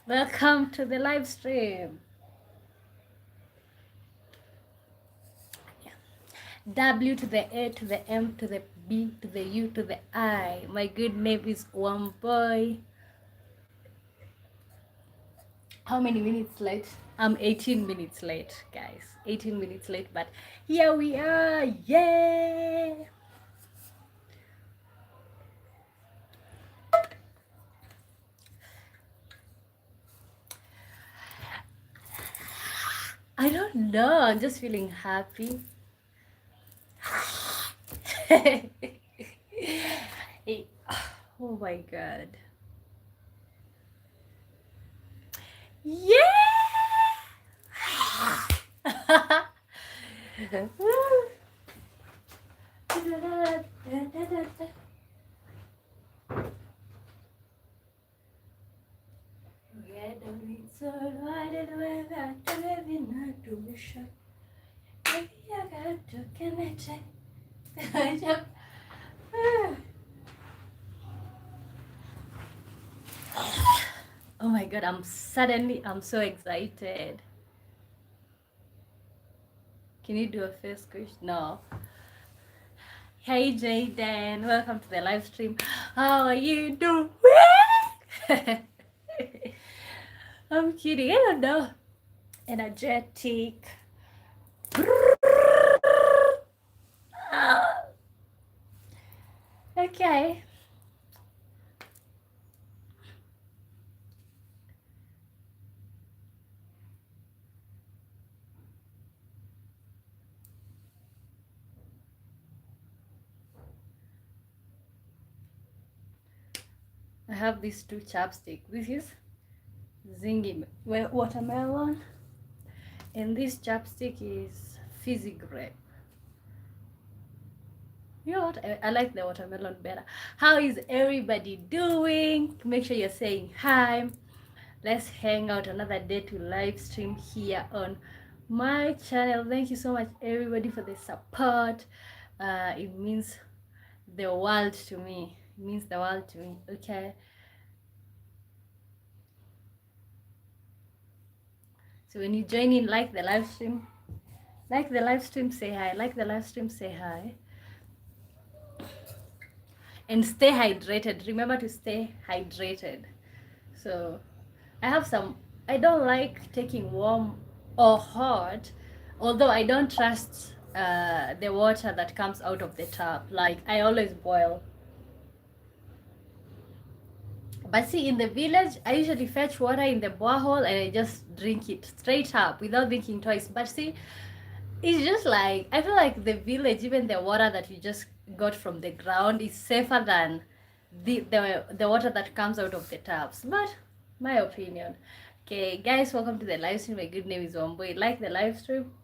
Welcome to the live stream. W to the A to the M to the B to the U to the I. My good name is One Boy. How many minutes late? I'm 18 minutes late, guys. 18 minutes late, but here we are. Yay! I don't know. I'm just feeling happy. Oh my god. Yeah! Oh my god, I'm so excited. Can you do a face squish? No. Hey Jaden, welcome to the live stream. How are you doing? I'm kidding, I don't know. Energetic. Okay. I have these two chapsticks. This is Zingy watermelon, and this chapstick is fizzy grape. You know what? I like the watermelon better. How is everybody doing? Make sure you're saying hi. Let's hang out another day to live stream here on my channel. Thank you so much, everybody, for the support. It means the world to me. It means the world to me. Okay. So when you join in, like the live stream, say hi. Like the live stream, say hi. And stay hydrated. Remember to stay hydrated. So I don't like taking warm or hot, although I don't trust the water that comes out of the tap. Like, I always boil. But see, in the village, I usually fetch water in the borehole and I just drink it straight up without thinking twice. But see, it's just like, I feel like the village, even the water that you just got from the ground, is safer than the water that comes out of the taps. But my opinion. Okay, guys, welcome to the live stream. My good name is Wamboy. Like the live stream.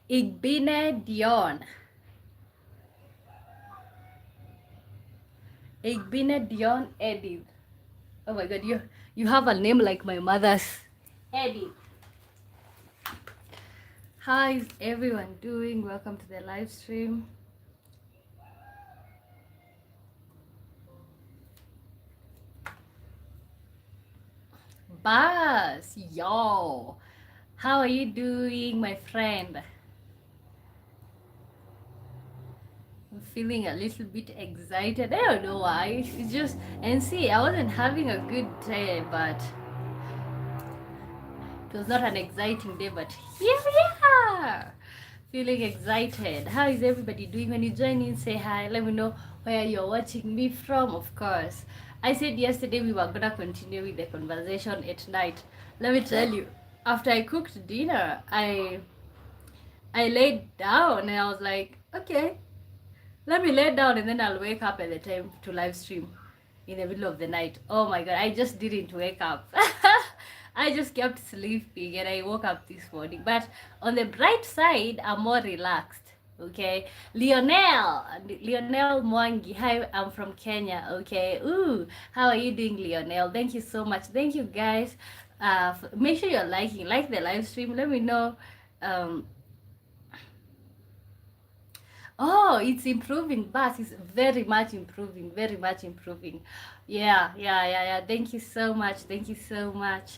Ik ben Dion. Ik ben Dion Edith. Oh my god, you have a name like my mother's. Edith. How is everyone doing? Welcome to the live stream. Bas, yo. How are you doing, my friend? feeling a little bit excited. I don't know why. It's just, and see, I wasn't having a good day, but it was not an exciting day, but here we are. Feeling excited. How is everybody doing? When you join in, say hi. Let me know where you're watching me from, of course. I said yesterday we were gonna continue with the conversation at night. Let me tell you, after I cooked dinner, I laid down and I was like, okay, let me lay down and then I'll wake up at the time to live stream in the middle of the night. Oh my god, I just didn't wake up. I just kept sleeping and I woke up this morning. But on the bright side, I'm more relaxed. Okay, Lionel Mwangi. Hi, I'm from Kenya. Okay, ooh, how are you doing, Lionel? Thank you so much. Thank you, guys. Make sure you're like the live stream. Let me know. Um, Oh, it's improving, but it's very much improving, very much improving. Yeah. Thank you so much. Thank you so much.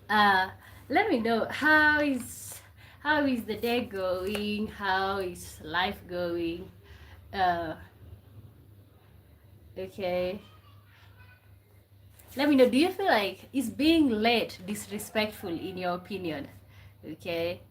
Uh, Let me know how is the day going? How is life going? Uh, okay. Let me know. Do you feel like is being late disrespectful in your opinion? Okay.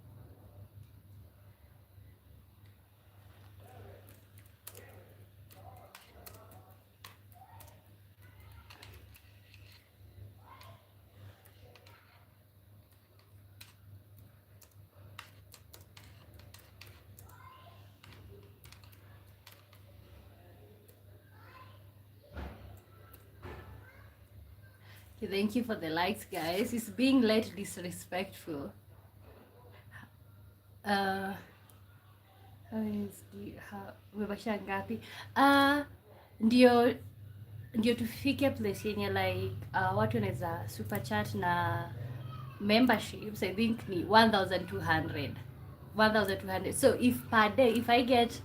Okay, thank you for the likes, guys. Is being late disrespectful? Uh, umebakisha ngapi? Ndio ndio tufike place yenye like watu wanaweza super chat na memberships. I think ni 1200 1200. So if per day, if I get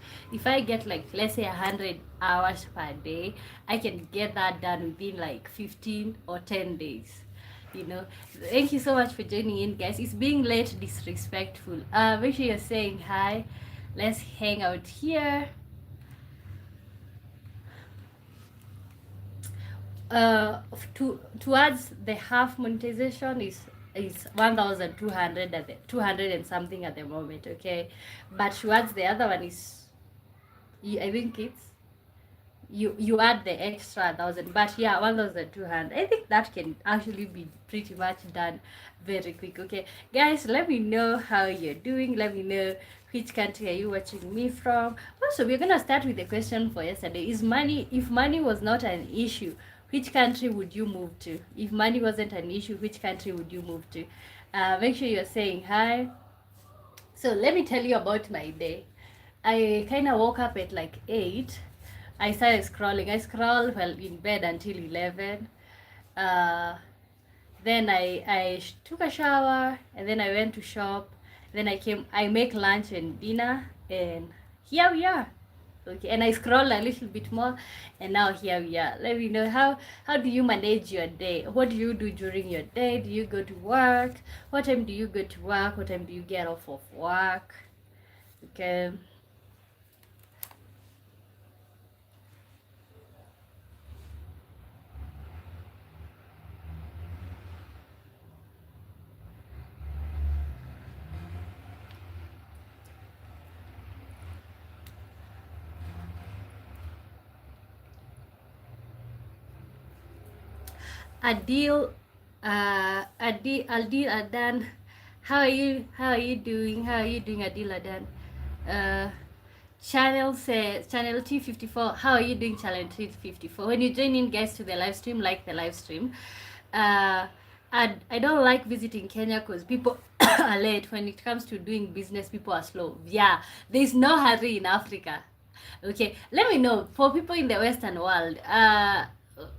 like let's say 100 hours per day, I can get that done within like 15 or 10 days. You know, thank you so much for joining in, guys. It's being late disrespectful. Make sure you're saying hi. Let's hang out here. Towards the half monetization is 1200 at the 200 and something at the moment, okay, but towards the other one is I think it's you add the extra 1,000, but yeah, 1,200. I think that can actually be pretty much done very quick. Okay, guys, let me know how you're doing. Let me know which country are you watching me from. Also, we're gonna start with the question for yesterday. Is money, if money was not an issue, which country would you move to? If money wasn't an issue, which country would you move to? Make sure you're saying hi. So let me tell you about my day. I kind of woke up at like 8. I started scrolling. I scrolled while in bed until 11. Then I took a shower and then I went to shop. Then I make lunch and dinner, and here we are. Okay, and I scroll a little bit more, and now here we are. Let me know how do you manage your day? What do you do during your day? Do you go to work? What time do you go to work? What time do you get off of work? Okay. Adil, Adil Adan, how are you? How are you doing? How are you doing, Adil Adan? Channel says channel T54. How are you doing, channel T54? When you join in, guys, to the live stream, like the live stream. I don't like visiting Kenya because people are late. When it comes to doing business, people are slow. Yeah, there's no hurry in Africa. Okay, let me know for people in the Western world.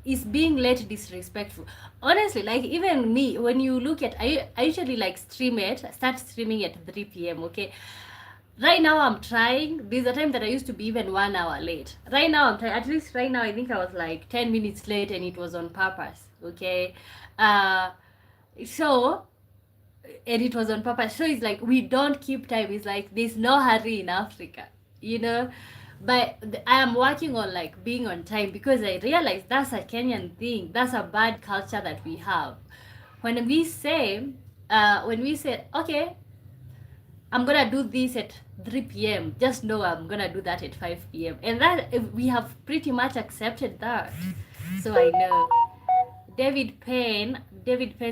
Is being late disrespectful? Honestly, like even me, when you look at, I usually like start streaming at 3 p.m. Okay, right now I'm trying. There's a time that I used to be even 1 hour late. Right now I'm trying. At least right now I think I was like 10 minutes late, and it was on purpose. Okay, so and it was on purpose. So it's like we don't keep time. It's like there's no hurry in Africa, you know. But I am working on like being on time because I realize that's a Kenyan thing. That's a bad culture that we have. When we say, okay, I'm gonna do this at 3 p.m. Just know I'm gonna do that at 5 p.m. And that we have pretty much accepted that. So I know. David Payne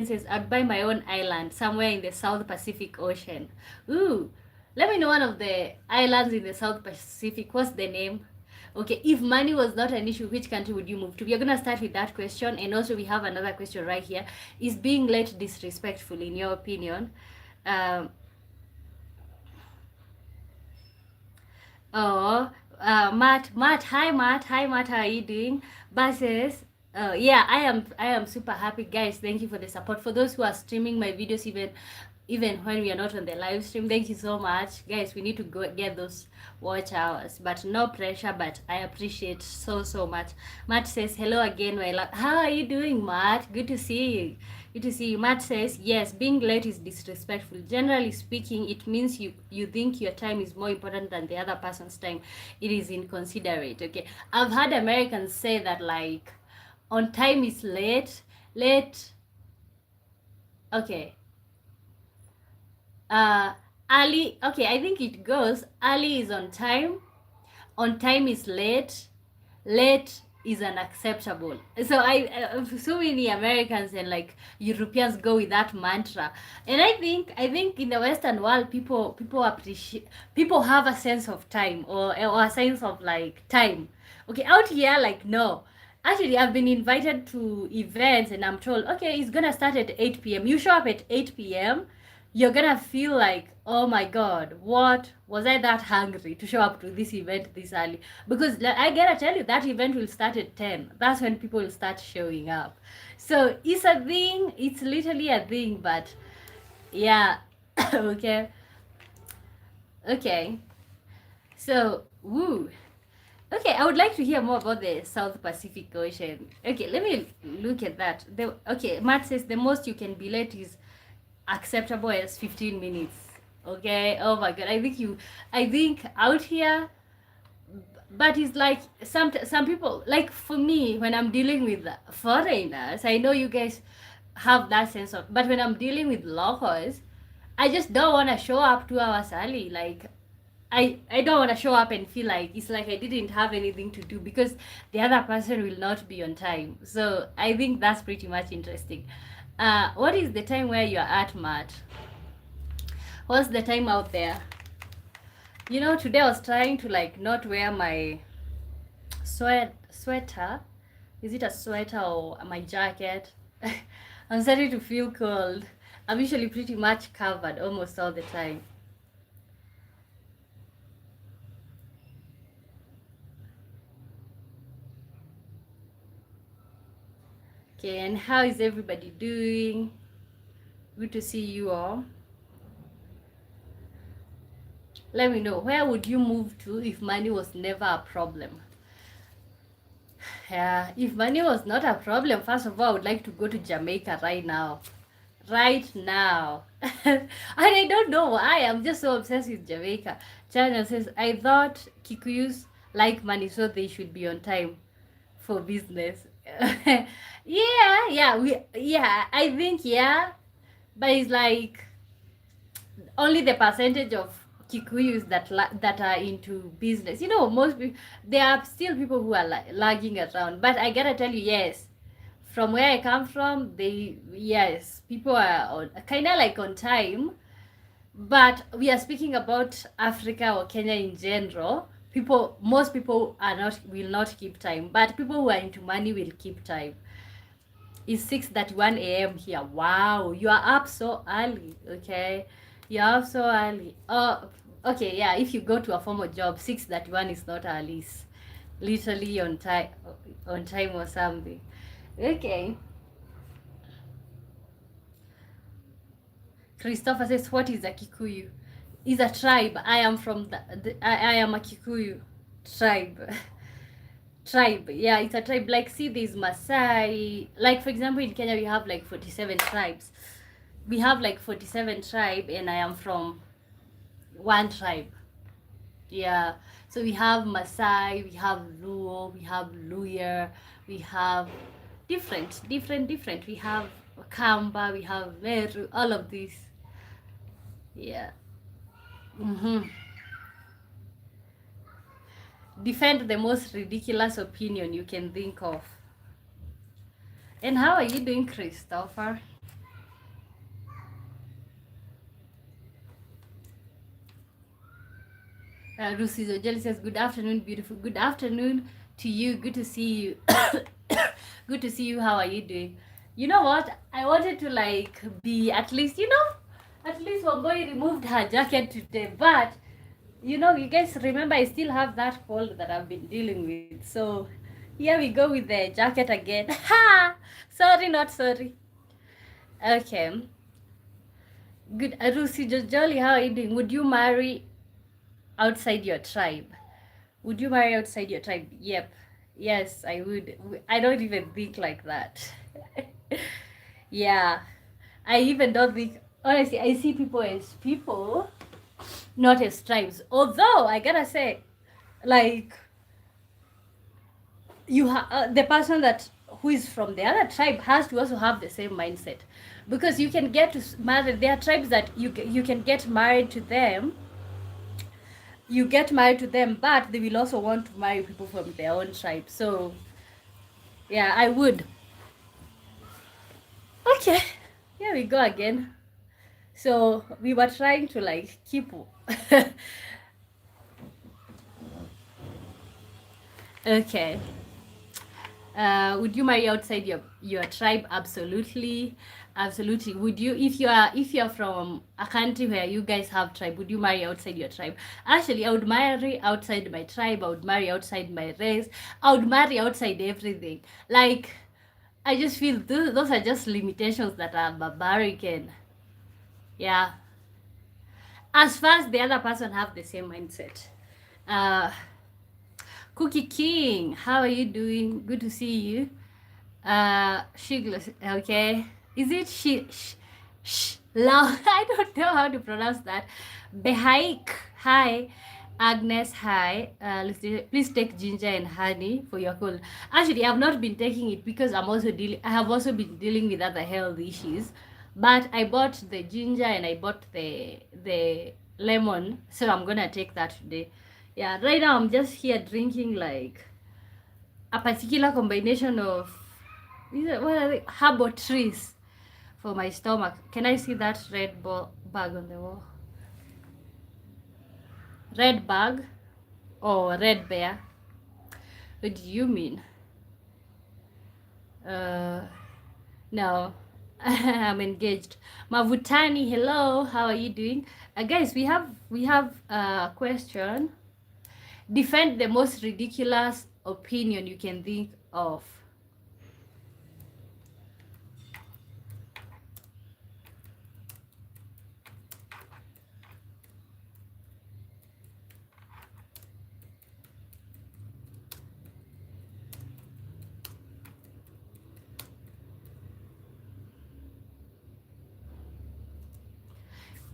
says, I'd buy my own island somewhere in the South Pacific Ocean. Ooh, let me know one of the islands in the South Pacific. What's the name? Okay, if money was not an issue, which country would you move to? We are going to start with that question. And also, we have another question right here. Is being late disrespectful, in your opinion? Um, Oh, Matt, how are you doing? Buses. Yeah, I am super happy, guys. Thank you for the support. For those who are streaming my videos, even when we are not on the live stream, thank you so much, guys. We need to go get those watch hours, but no pressure. But I appreciate so much. Matt says hello again, my love. How are you doing, Matt? Good to see you. Good to see you. Matt says, yes, being late is disrespectful. Generally speaking, it means you think your time is more important than the other person's time. It is inconsiderate. Okay. I've heard Americans say that like on time is late. Late. Okay. Uh early. Okay, I think it goes early is on time is late, late is unacceptable. So so many Americans and like Europeans go with that mantra, and I think in the Western world, people appreciate, people have a sense of time, or a sense of like time. Okay, out here, like, no. Actually, I've been invited to events and I'm told, okay, it's gonna start at 8 p.m. You show up at 8 p.m., you're gonna feel like, oh my god, what was I that hungry to show up to this event this early? Because like, I gotta tell you, that event will start at 10. That's when people will start showing up. So it's a thing, it's literally a thing, but yeah. Okay. Okay. So, woo. Okay, I would like to hear more about the South Pacific Ocean. Okay, let me look at that. Okay, Matt says the most you can be late is acceptable as 15 minutes. Okay, oh my god, I think out here, but it's like some people, like for me, when I'm dealing with foreigners, I know you guys have that sense of, but when I'm dealing with locals, I just don't want to show up 2 hours early. Like, I don't want to show up and feel like it's like I didn't have anything to do because the other person will not be on time. So I think that's pretty much interesting. What is the time where you're at, Matt? What's the time out there? You know, today I was trying to like not wear my sweater. Is it a sweater or my jacket? I'm starting to feel cold. I'm usually pretty much covered almost all the time. Okay, and how is everybody doing? Good to see you all. Let me know, where would you move to if money was never a problem? Yeah, if money was not a problem, first of all, I would like to go to Jamaica right now. Right now. And I don't know why, I'm just so obsessed with Jamaica. China says, I thought Kikuyus like money, so they should be on time for business. Yeah, I think, yeah. But it's like only the percentage of Kikuyus that are into business. You know, most people, there are still people who are lagging around. But I gotta tell you, yes, from where I come from, yes, people are on kind of like on time. But we are speaking about Africa or Kenya in general. Most people will not keep time, but people who are into money will keep time. It's 6:31 a.m. here. Wow, you are up so early. Okay, you're up so early. Oh, okay, yeah. If you go to a formal job, 6:31 is not early. It's literally on time or something. Okay. Christopher says, "What is a Kikuyu?" Is a tribe. I am from I am a Kikuyu tribe. Tribe, yeah, it's a tribe. Like, see, there's Masai. Like, for example, in Kenya we have like 47 tribes. We have like 47 tribe, and I am from one tribe. Yeah. So we have Maasai, we have Luo, we have Luya, we have different. We have Kamba, we have Meru, all of these. Yeah. Mm-hmm. Defend the most ridiculous opinion you can think of. And how are you doing, Christopher? Lucy Zojeli says, good afternoon, beautiful. Good afternoon to you. Good to see you. Good to see you. How are you doing? You know what? I wanted to like be at least, at least Wamboi removed her jacket today. But, you guys remember I still have that cold that I've been dealing with. So here we go with the jacket again. Ha! Sorry, not sorry. Okay. Good. Lucy Jolly, how are you doing? Would you marry outside your tribe? Would you marry outside your tribe? Yep. Yes, I would. I don't even think like that. Yeah. I even don't think, honestly, I see people as people, not as tribes. Although, I gotta say, like, the person that who is from the other tribe has to also have the same mindset, because you can get to marry. There are tribes that you can get married to them, but they will also want to marry people from their own tribe. So yeah, I would. Okay, here we go again. So we were trying to like keep. Okay. Would you marry outside your tribe? Absolutely, absolutely. Would you, if you're from a country where you guys have tribe, would you marry outside your tribe? Actually, I would marry outside my tribe. I would marry outside my race. I would marry outside everything. Like, I just feel those are just limitations that are barbaric, and yeah, as far as the other person have the same mindset. Uh, Cookie King, how are you doing? Good to see you. Shiglos, okay. Is it I don't know how to pronounce that. Behaik, hi. Agnes, hi. Please take ginger and honey for your cold. Actually, I've not been taking it because I have also been dealing with other health issues. But I bought the ginger and I bought the lemon, so I'm gonna take that today. Yeah, right now I'm just here drinking like a particular combination of what are they? Herbal trees for my stomach. Can I see that red bag on the wall? Red bag or red bear? What do you mean? Uh, no, I'm engaged. Mavutani, hello. How are you doing? Guys, we have a question. Defend the most ridiculous opinion you can think of.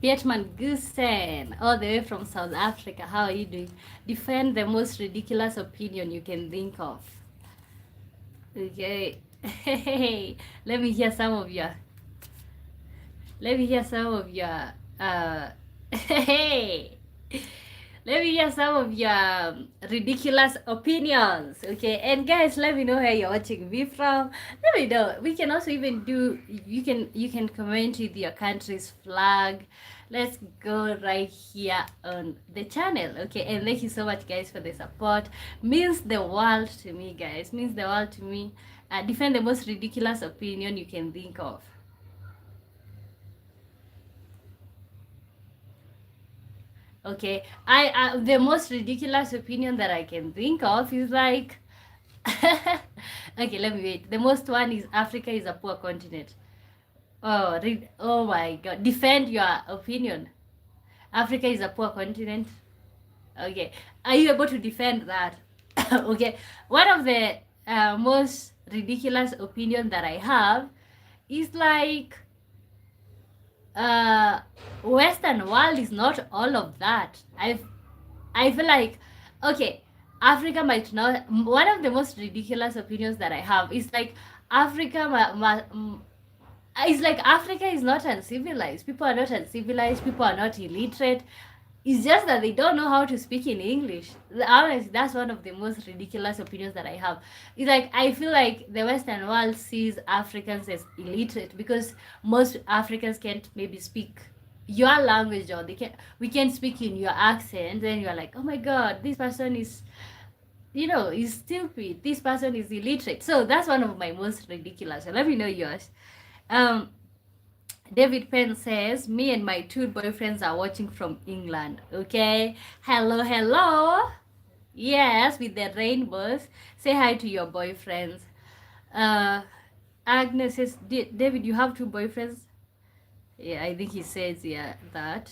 Pietman Gusen, all the way from South Africa. How are you doing? Defend the most ridiculous opinion you can think of. Okay. Hey, let me hear some of your. Let me hear some of your. Hey. Let me hear some of your ridiculous opinions. Okay, and guys, let me know where you're watching me from. Let me know. We can also even do. You can comment with your country's flag. Let's go right here on the channel. Okay, and thank you so much, guys, for the support. Means the world to me, guys. Means the world to me. Defend the most ridiculous opinion you can think of. Okay, I the most ridiculous opinion that I can think of is like, okay, let me wait. The most one is Africa is a poor continent. Oh, oh my God! Defend your opinion. Africa is a poor continent. Okay, are you able to defend that? Okay, one of the most ridiculous opinion that I have is like, uh Western world is not all of that. I feel like, okay, Africa might not. One of the most ridiculous opinions that I have is like Africa. It's like Africa is not uncivilized. People are not uncivilized. People are not illiterate. It's just that they don't know how to speak in English. Honestly, that's one of the most ridiculous opinions that I have. It's like I feel like the Western world sees Africans as illiterate because most Africans can't maybe speak your language, or they can we can speak in your accent. Then you're like, oh my god, this person is, is stupid. This person is illiterate. So that's one of my most ridiculous. So let me know yours. Um, David Penn says, me and my two boyfriends are watching from England. Okay. Hello, hello. Yes, with the rainbows. Say hi to your boyfriends. Uh, Agnes says, David, you have two boyfriends? Yeah, I think he says, yeah, that.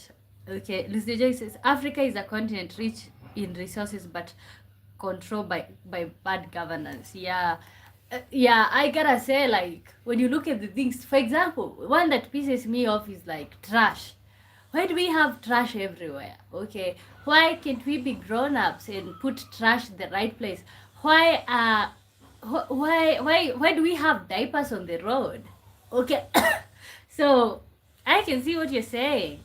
Okay. Lucy Joy says, Africa is a continent rich in resources but controlled by bad governance. Yeah. Yeah, I gotta say, like, when you look at the things, for example, one that pisses me off is like trash. Why do we have trash everywhere? Okay, why can't we be grown-ups and put trash in the right place? Why why do we have diapers on the road? Okay. So I can see what you're saying.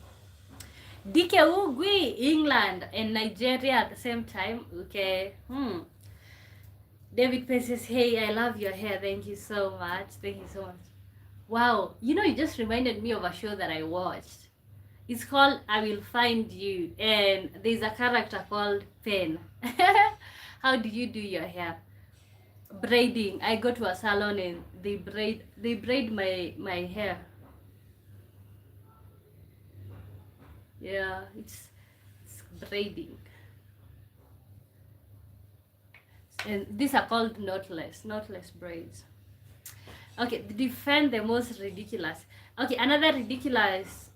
Dikeugui, England and Nigeria at the same time. Okay. David Penn says, hey, I love your hair. Thank you so much. Thank you so much. Wow. You just reminded me of a show that I watched. It's called I Will Find You. And there's a character called Penn. How do you do your hair? Braiding. I go to a salon and they braid my hair. Yeah, it's braiding. And these are called knotless braids. Okay, defend the most ridiculous. Okay, another ridiculous.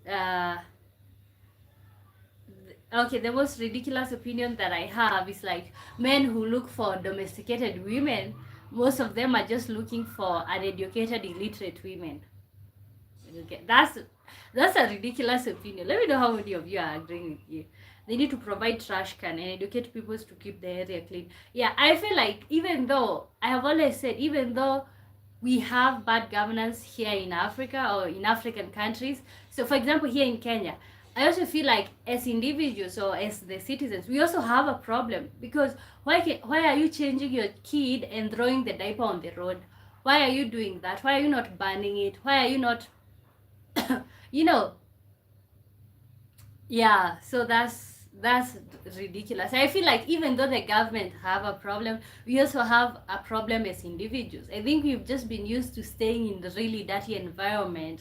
Okay, the most ridiculous opinion that I have is like men who look for domesticated women. Most of them are just looking for uneducated, illiterate women. Okay, that's a ridiculous opinion. Let me know how many of you are agreeing with you. They need to provide trash can and educate people to keep the area clean. Yeah, I feel like even though I have always said, even though we have bad governance here in Africa or in African countries. So, for example, here in Kenya, I also feel like as individuals or as the citizens, we also have a problem because why are you changing your kid and throwing the diaper on the road? Why are you doing that? Why are you not banning it? Why are you not, you know, yeah, so that's ridiculous. I feel like even though the government have a problem, we also have a problem as individuals. I think we've just been used to staying in the really dirty environment,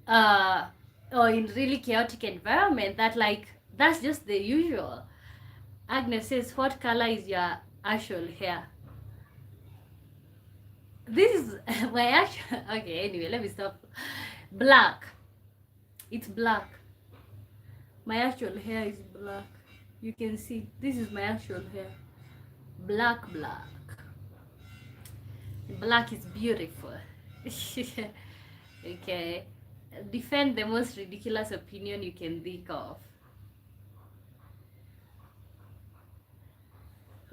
uh, or in really chaotic environment that like that's just the usual. Agnes says, "What color is your actual hair?" This is my actual. Okay, anyway, let me stop. Black. It's black. My actual hair is black. You can see this is my actual hair. Black. Black is beautiful. Okay. Defend the most ridiculous opinion you can think of.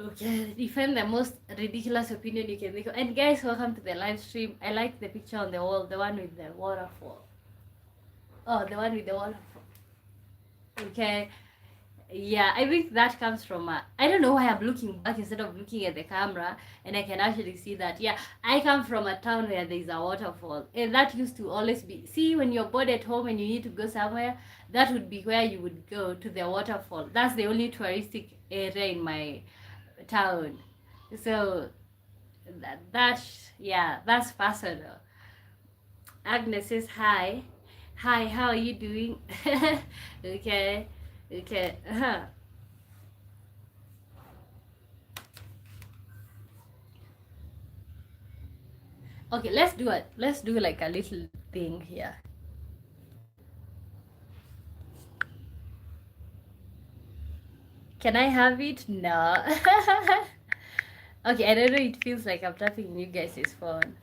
Okay, defend the most ridiculous opinion you can think of. And guys, welcome to the live stream. I like the picture on the wall, the one with the waterfall. Oh, the one with the waterfall. Okay. Yeah, I think that comes from I don't know why I'm looking back instead of looking at the camera, and I can actually see that. Yeah, I come from a town where there's a waterfall, and that used to always be, see, when you're bored at home and you need to go somewhere, that would be where you would go, to the waterfall. That's the only touristic area in my town. So that's personal. Agnes says hi. Hi, how are you doing? Okay. Okay. Okay, let's do it. Let's do like a little thing here. Can I have it? No. Okay, I don't know. It feels like I'm tapping you guys' phone.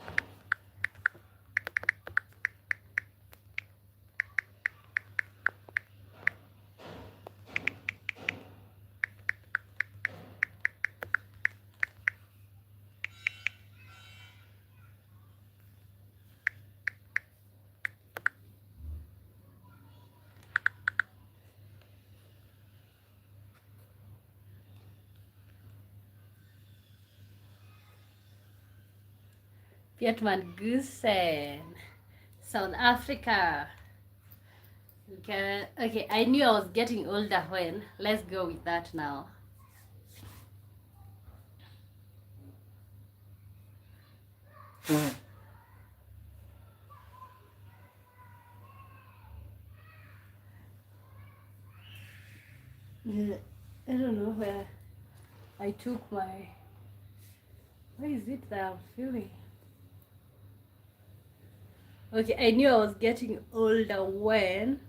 Pietman South Africa. Okay, okay, I knew I was getting older when. Let's go with that now. I don't know where I took my. Where is it that I'm feeling? Okay, I knew I was getting older when.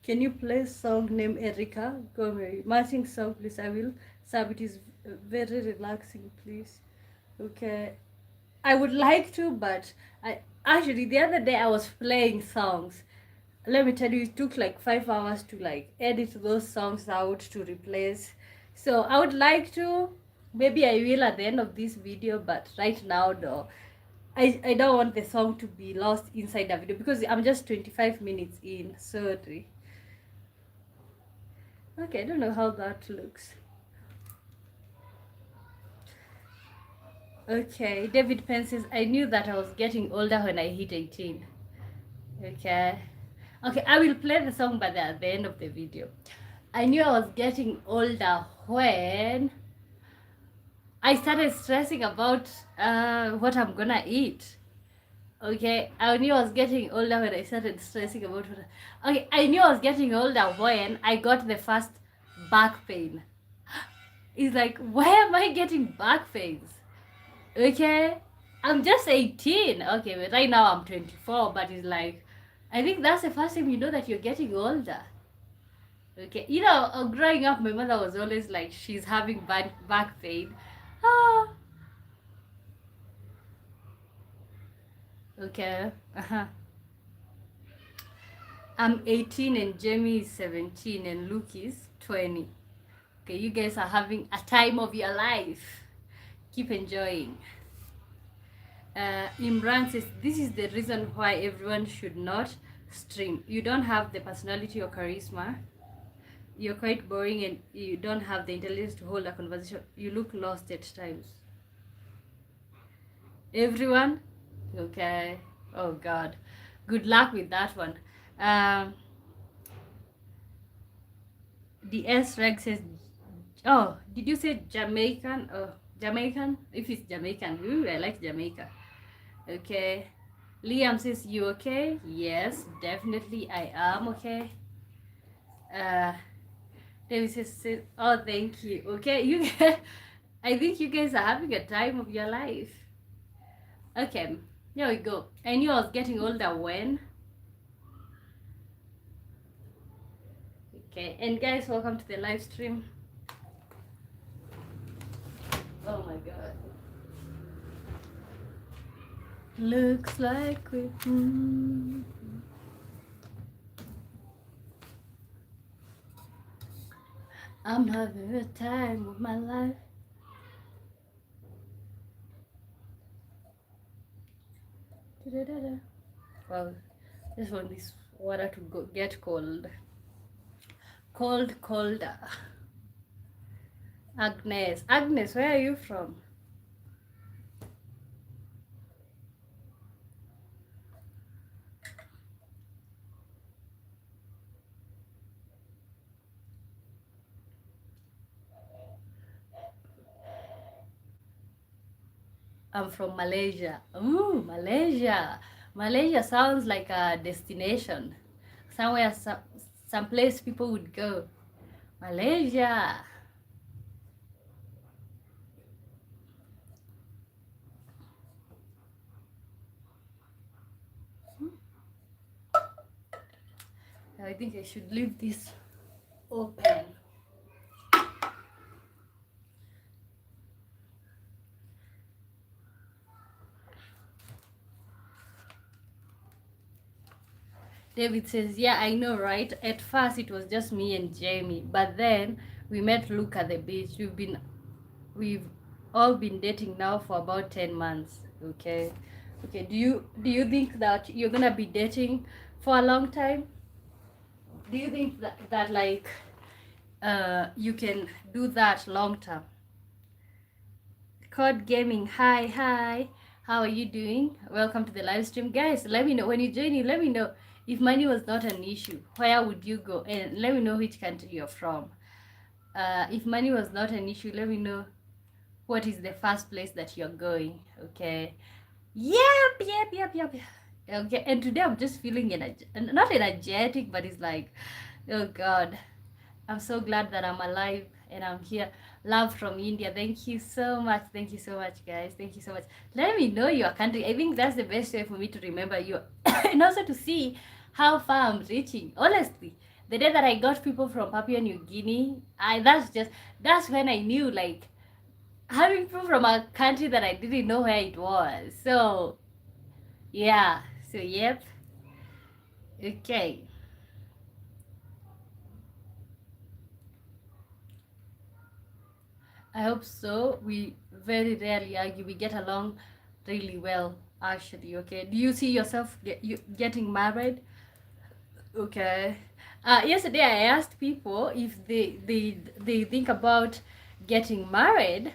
Can you play song named Erica? Go Mary. Matching song, please. I will. Sab, it is very relaxing, please. Okay. I would like to, but I actually the other day I was playing songs. Let me tell you, it took like 5 hours to like edit those songs out to replace. So I would like to. Maybe I will at the end of this video, but right now though, I don't want the song to be lost inside the video because I'm just 25 minutes in. Sorry. Okay, I don't know how that looks. Okay, David Penn says, I knew that I was getting older when I hit 18. Okay. Okay, I will play the song by at the end of the video. I knew I was getting older when I started stressing about what I'm gonna eat. Okay, I knew I was getting older when I started stressing about what. Okay, I knew I was getting older when I got the first back pain. It's like, why am I getting back pains? Okay, I'm just 18. Okay, but right now I'm 24, but it's like, I think that's the first time you know that you're getting older. Okay, you know, growing up, my mother was always like, she's having back pain. Ah, okay. Uh-huh. I'm 18 and Jamie is 17 and Luke is 20. Okay, you guys are having a time of your life. Keep enjoying. Imran says, this is the reason why everyone should not stream. You don't have the personality or charisma. You're quite boring and you don't have the intelligence to hold a conversation. You look lost at times. Everyone? Okay. Oh God. Good luck with that one. Um, the S Reg says, oh, did you say Jamaican? Oh, Jamaican? If it's Jamaican, ooh, I like Jamaica. Okay. Liam says, you okay? Yes, definitely I am okay. David says, oh, thank you. Okay, you guys, I think you guys are having a time of your life. Okay, there we go. I knew I was getting older when. Okay, and guys, welcome to the live stream. Oh my God. Looks like we. I'm having a time of my life. Da-da-da-da. Well, just want this water to get cold. Colder. Agnes, where are you from? I'm from Malaysia. Ooh, Malaysia. Malaysia sounds like a destination. Somewhere, some place people would go. Malaysia. I think I should leave this open. David says, yeah, I know, right? At first it was just me and Jamie, but then we met Luke at the beach. We've all been dating now for about 10 months. Okay. Okay. Do you think that you're gonna be dating for a long time? Do you think that like you can do that long term? Code Gaming, hi. How are you doing? Welcome to the live stream. Guys, let me know when you join in, let me know if money was not an issue. Where would you go? And let me know which country you're from. If money was not an issue, let me know what is the first place that you're going. Okay. Yep. Okay, and today I'm just feeling not energetic, but it's like, oh God, I'm so glad that I'm alive and I'm here. Love from India. Thank you so much. Thank you so much, guys. Thank you so much. Let me know your country. I think that's the best way for me to remember you and also to see how far I'm reaching. Honestly, the day that I got people from Papua New Guinea, that's when I knew like having people from a country that I didn't know where it was. So yeah. So yep. Okay. I hope so. We very rarely argue. We get along really well, actually. Okay. Do you see yourself getting married? Okay. Yesterday I asked people if they think about getting married,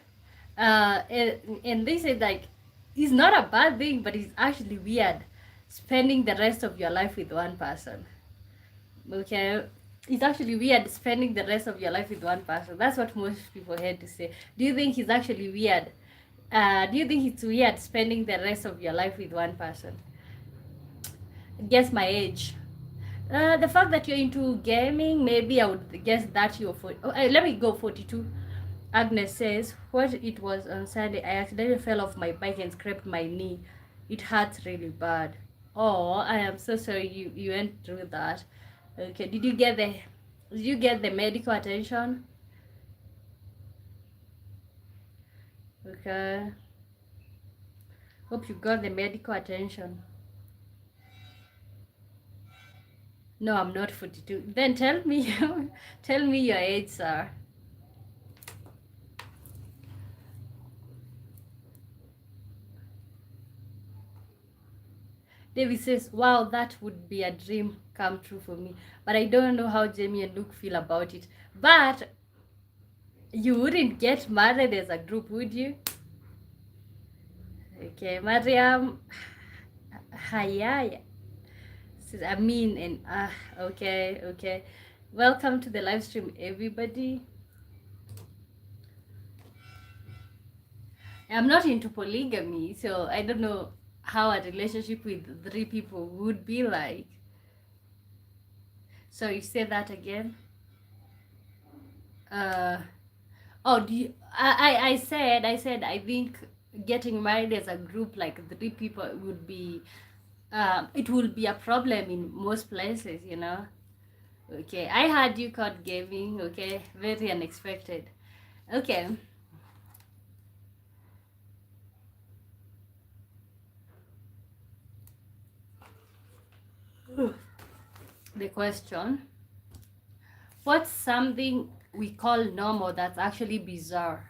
and they said like it's not a bad thing, but it's actually weird spending the rest of your life with one person. Okay, it's actually weird spending the rest of your life with one person. That's what most people had to say. Do you think it's actually weird? Do you think it's weird spending the rest of your life with one person? Guess my age. The fact that you're into gaming, maybe I would guess that you're 40. Oh, let me go 42. Agnes says, what it was on Sunday, I accidentally fell off my bike and scraped my knee. It hurts really bad. Oh, I am so sorry you went through that. Okay, did you get the medical attention? Okay. Hope you got the medical attention. No, I'm not 42. Then tell me tell me your age, sir. David says, wow, that would be a dream come true for me. But I don't know how Jamie and Luke feel about it. But you wouldn't get married as a group, would you? Okay, Mariam. Hayaya. Says, I mean, and okay. Welcome to the live stream, everybody. I'm not into polygamy, so I don't know how a relationship with 3 people would be like. So you say that again? Uh, oh, I said I think getting married as a group like 3 people would be it will be a problem in most places. Okay, I heard you caught gaming. Okay, very unexpected. Okay. The question: what's something we call normal that's actually bizarre?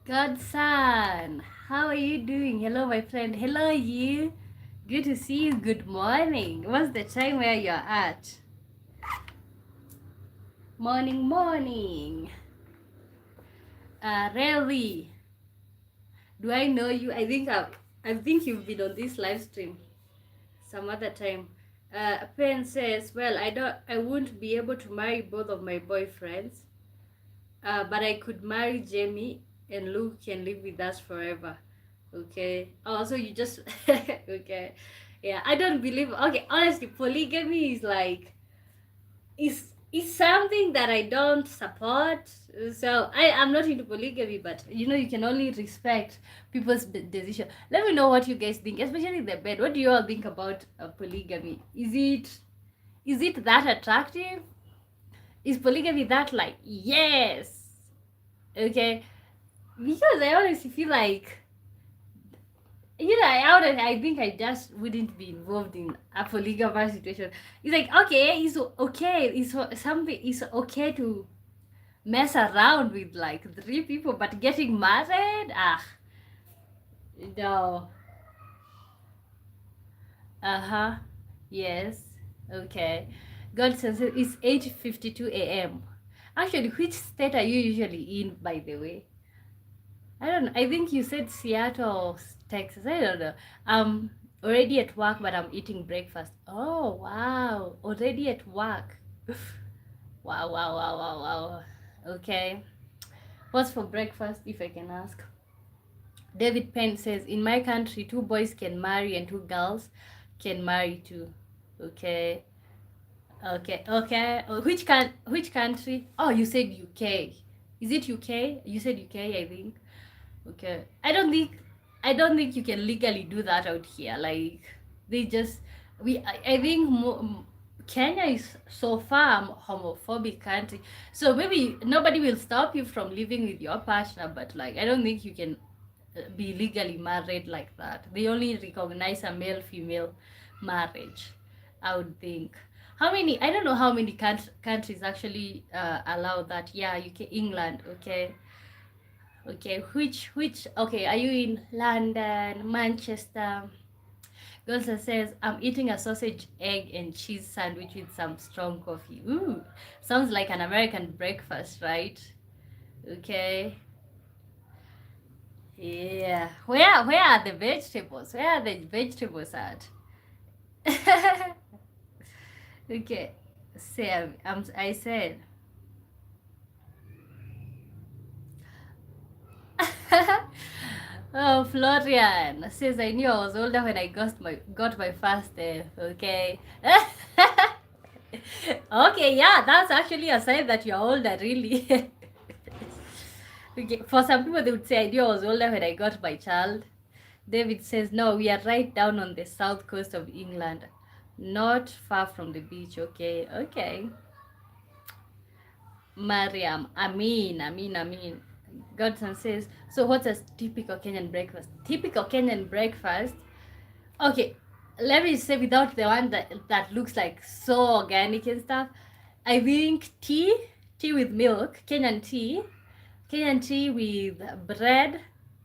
Godson, how are you doing? Hello, my friend. Hello, you. Good to see you. Good morning. What's the time where you're at? Morning. Really? Do I know you? I think you've been on this live stream some other time. Pen says, well, I won't be able to marry both of my boyfriends, but I could marry Jamie and Luke can live with us forever. Okay. Oh, so you just okay. Yeah, I don't believe. Okay, honestly, polygamy is like is something that I don't support. So I am not into polygamy, but you can only respect people's decision. Let me know what you guys think, especially the bed. What do you all think about polygamy? Is it that attractive? Is polygamy that like yes? Okay, because I honestly feel like I think I just wouldn't be involved in a polygamous situation. It's like okay, it's okay, it's okay to mess around with like 3 people, but getting married, no. Uh-huh. Yes. Okay. God says it's 8:52 a.m. Actually, which state are you usually in, by the way? I don't know. I think you said Seattle, Texas. I don't know. I'm already at work, but I'm eating breakfast. Oh, wow. Already at work. Wow, wow, wow, wow, wow. Okay. What's for breakfast, if I can ask? David Penn says, in my country, 2 boys can marry and 2 girls can marry too. Okay. Okay. Okay. Which country? Oh, you said UK. Is it UK? You said UK, I think. Okay. I don't think you can legally do that out here. Like they just I think Kenya is so far a homophobic country. So maybe nobody will stop you from living with your partner, but like I don't think you can be legally married like that. They only recognize a male female marriage, I would think. How many? I don't know how many countries actually allow that. Yeah, UK, England. Okay. Okay, which okay, are you in London, Manchester? Gonza says, I'm eating a sausage, egg, and cheese sandwich with some strong coffee. Ooh, sounds like an American breakfast, right? Okay. Yeah. Where are the vegetables? Where are the vegetables at? Okay. Say I said. Oh, Florian says I knew I was older when I got my first okay. Okay, yeah, that's actually a sign that you're older, really. Okay, for some people, they would say I knew I was older when I got my child. David says, no, we are right down on the south coast of England, not far from the beach. Okay, okay. Mariam, Amin. Godson says, so what's a typical Kenyan breakfast? Typical Kenyan breakfast? Okay, let me say without the one that looks like so organic and stuff. I think tea with milk, Kenyan tea with bread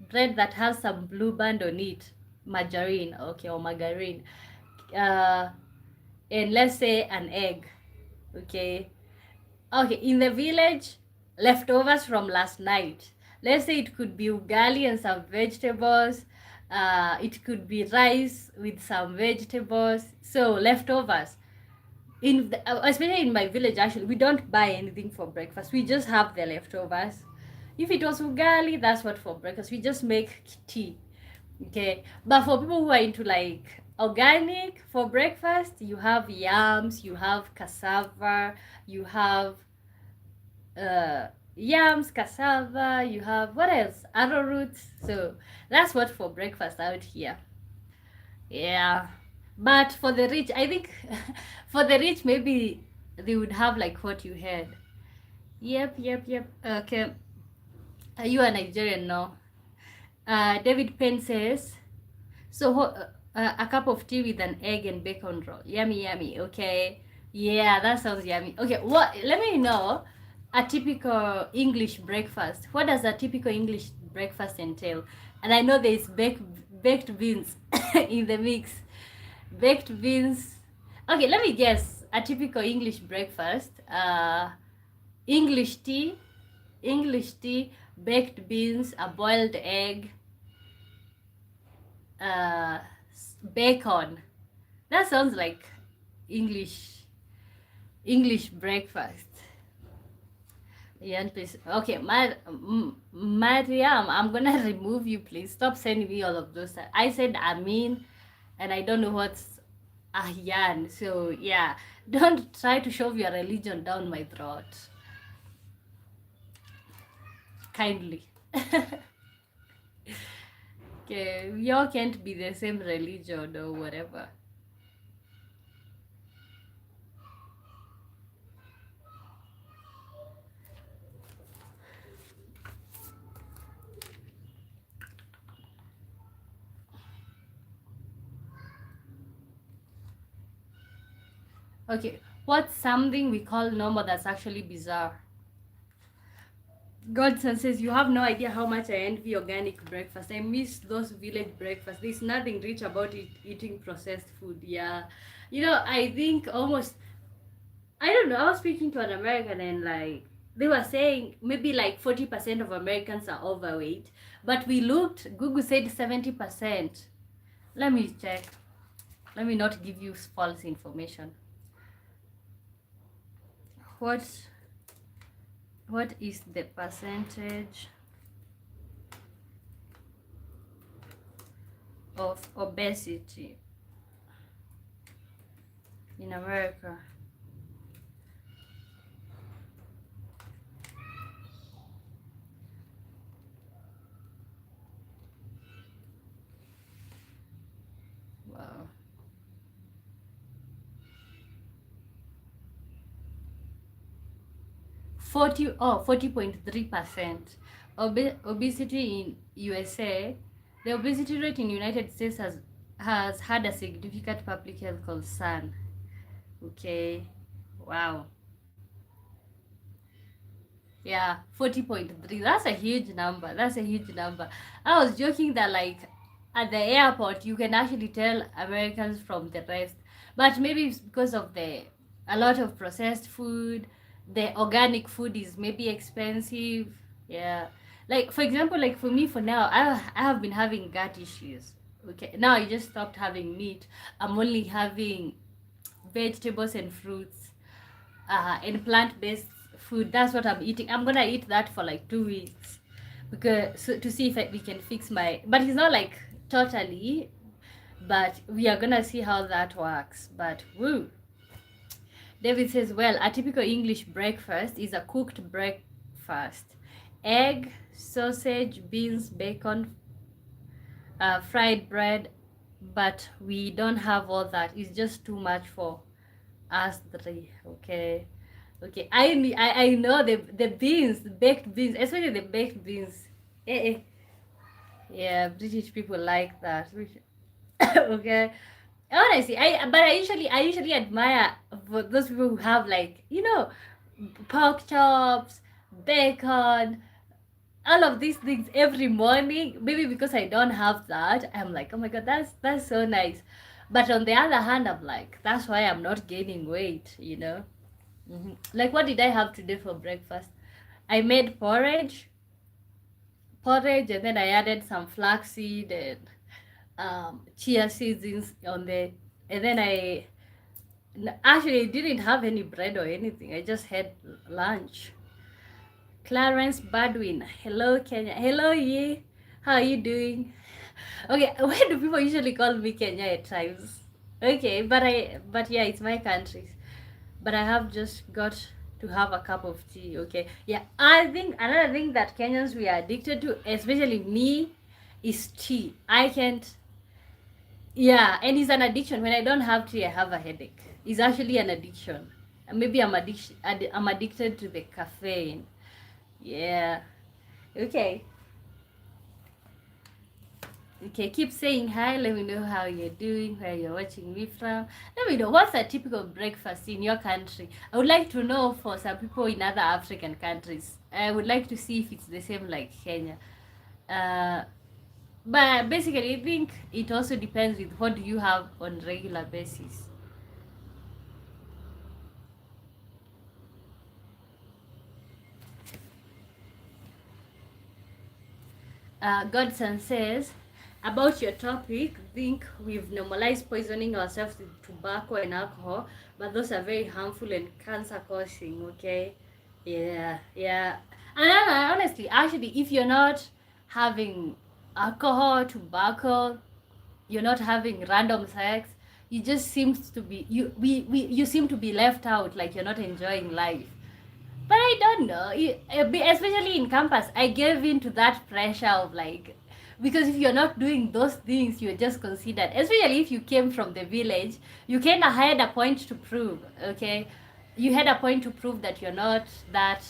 that has some blue band on it, margarine, okay, or margarine, uh, and let's say an egg, okay. Okay, in the village, leftovers from last night. Let's say it could be ugali and some vegetables. It could be rice with some vegetables. So leftovers. Especially in my village, actually, we don't buy anything for breakfast. We just have the leftovers. If it was ugali, that's what for breakfast. We just make tea. Okay, but for people who are into like organic for breakfast, you have yams, you have cassava, you have uh, yams, cassava, you have what else? Arrowroot. So that's what for breakfast out here. Yeah. But for the rich, I think for the rich, maybe they would have like what you had. Yep. Okay. Are you a Nigerian now? David Penn says, so a cup of tea with an egg and bacon roll. Yummy. Okay. Yeah, that sounds yummy. Okay, what? Let me know a typical English breakfast. What does a typical English breakfast entail? And I know there's baked beans in the mix. Baked beans. Okay, let me guess. A typical English breakfast. English tea, English tea, baked beans, a boiled egg, uh, bacon. That sounds like English English breakfast. Yeah, please. Okay, Mariam, I'm gonna remove you, please. Stop sending me all of those. I said Amin, and I don't know what's Ahyan. So yeah, don't try to shove your religion down my throat. Kindly. Okay, we all can't be the same religion or whatever. Okay, what's something we call normal that's actually bizarre? Godson says, you have no idea how much I envy organic breakfast. I miss those village breakfasts. There's nothing rich about eating processed food. Yeah. You know, I think almost, I don't know, I was speaking to an American and like, they were saying maybe like 40% of Americans are overweight. But we looked, Google said 70%. Let me check. Let me not give you false information. What what is the percentage of obesity in America? Wow. 40.3%. Obesity in USA, the obesity rate in United States has had a significant public health concern. Okay, wow. Yeah, 40.3. That's a huge number. That's a huge number. I was joking that like at the airport you can actually tell Americans from the rest. But maybe it's because of the a lot of processed food, the organic food is maybe expensive. Yeah. Like for example, like for me for now, I have been having gut issues. Okay. Now I just stopped having meat. I'm only having vegetables and fruits and plant-based food. That's what I'm eating. I'm gonna eat that for like 2 weeks because to see if we can fix my. But it's not like totally. But we are gonna see how that works. But woo. David says, well, a typical English breakfast is a cooked breakfast: egg, sausage, beans, bacon, fried bread. But we don't have all that. It's just too much for us three. Okay. Okay, I know the beans, the baked beans, especially the baked beans. Eh, eh. Yeah, British people like that. Okay, honestly, I usually admire for those people who have like pork chops, bacon, all of these things every morning. Maybe because I don't have that, I'm like, oh my god, that's so nice. But on the other hand, I'm like, that's why I'm not gaining weight. Like, what did I have today for breakfast? I made porridge, and then I added some flaxseed and chia seeds on the, and then actually didn't have any bread or anything. I just had lunch. Clarence Badwin, hello Kenya, hello Ye, how are you doing? Okay, why do people usually call me Kenya at times? Okay, but yeah, it's my country. But I have just got to have a cup of tea. Okay, yeah. I think another thing that Kenyans we are addicted to, especially me, is tea. I can't. Yeah, and it's an addiction. When I don't have tea, I have a headache. It's actually an addiction. Maybe I'm addicted to the caffeine. Yeah. Okay. Okay, keep saying hi. Let me know how you're doing, where you're watching me from. Let me know what's a typical breakfast in your country. I would like to know for some people in other African countries. I would like to see if it's the same like Kenya. Uh, but basically, I think it also depends with what do you have on regular basis. Godson says, about your topic, I think we've normalized poisoning ourselves with tobacco and alcohol, but those are very harmful and cancer causing, okay? Yeah, yeah. And then, honestly, actually, if you're not having alcohol, tobacco, you're not having random sex, you just seems to be you seem to be left out, like you're not enjoying life. But I don't know. Especially in campus, I gave in to that pressure of like, because if you're not doing those things, you're just considered. Especially if you came from the village, you kind of had a point to prove. Okay, you had a point to prove that you're not that.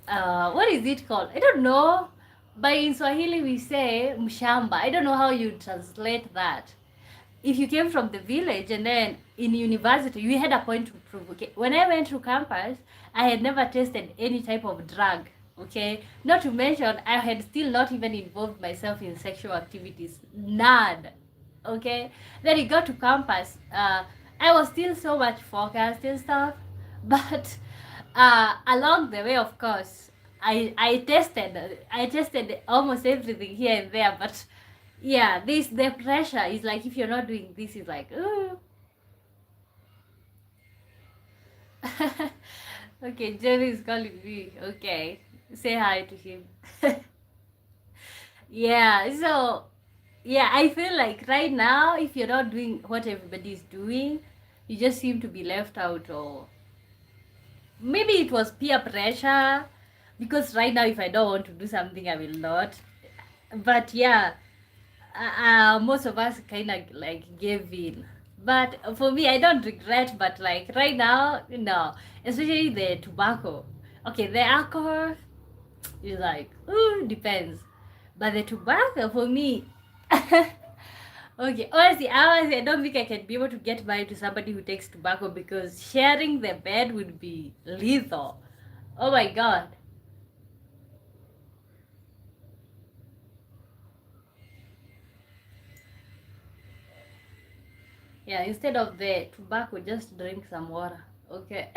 What is it called? I don't know. But in Swahili we say mshamba. I don't know how you translate that. If you came from the village and then in university you had a point to prove. Okay, when I went to campus, I had never tasted any type of drug. Okay, not to mention I had still not even involved myself in sexual activities, none. Okay, then it got to campus, I was still so much focused and stuff, but along the way, of course, I tested almost everything here and there, but yeah, this the pressure is like, if you're not doing this, is like, ooh. Okay, Jerry is calling me. Okay, say hi to him. Yeah, so yeah, I feel like right now, if you're not doing what everybody's doing, you just seem to be left out, or maybe it was peer pressure, because right now if I don't want to do something, I will not. But yeah, most of us kind of like gave in. But for me, I don't regret, but like right now, no, especially the tobacco. Okay, the alcohol is like, ooh, depends, but the tobacco for me. Okay, honestly, I don't think I can be able to get married to somebody who takes tobacco, because sharing the bed would be lethal. Oh my god. Yeah, instead of the tobacco, just drink some water. Okay.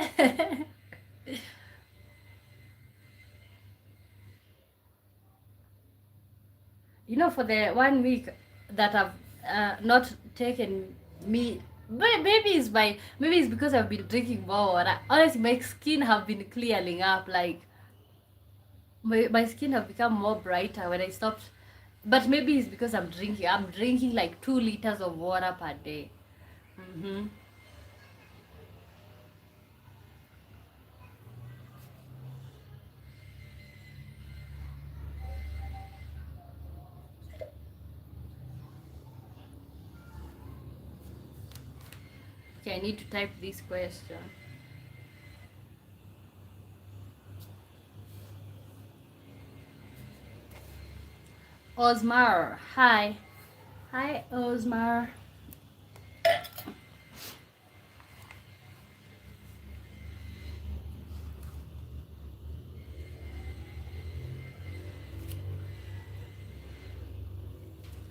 For the 1 week that I've not taken me, maybe it's because I've been drinking more water. Honestly, my skin have been clearing up. Like my skin have become more brighter when I stopped. But maybe it's because I'm drinking. I'm drinking like 2 liters of water per day. Mm-hmm. Okay, I need to type this question. Osmar, hi. Hi, Osmar.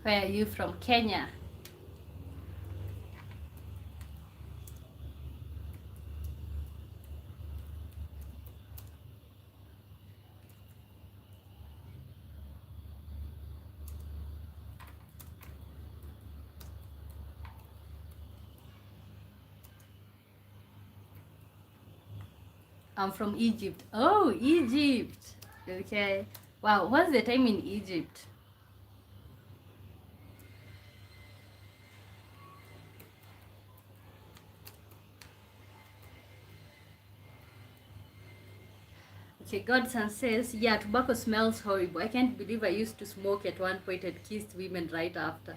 Where are you from? Kenya. I'm from Egypt. Oh, Egypt. Okay. Wow, what's the time in Egypt? Okay, Godson says, yeah, tobacco smells horrible. I can't believe I used to smoke at one point and kissed women right after.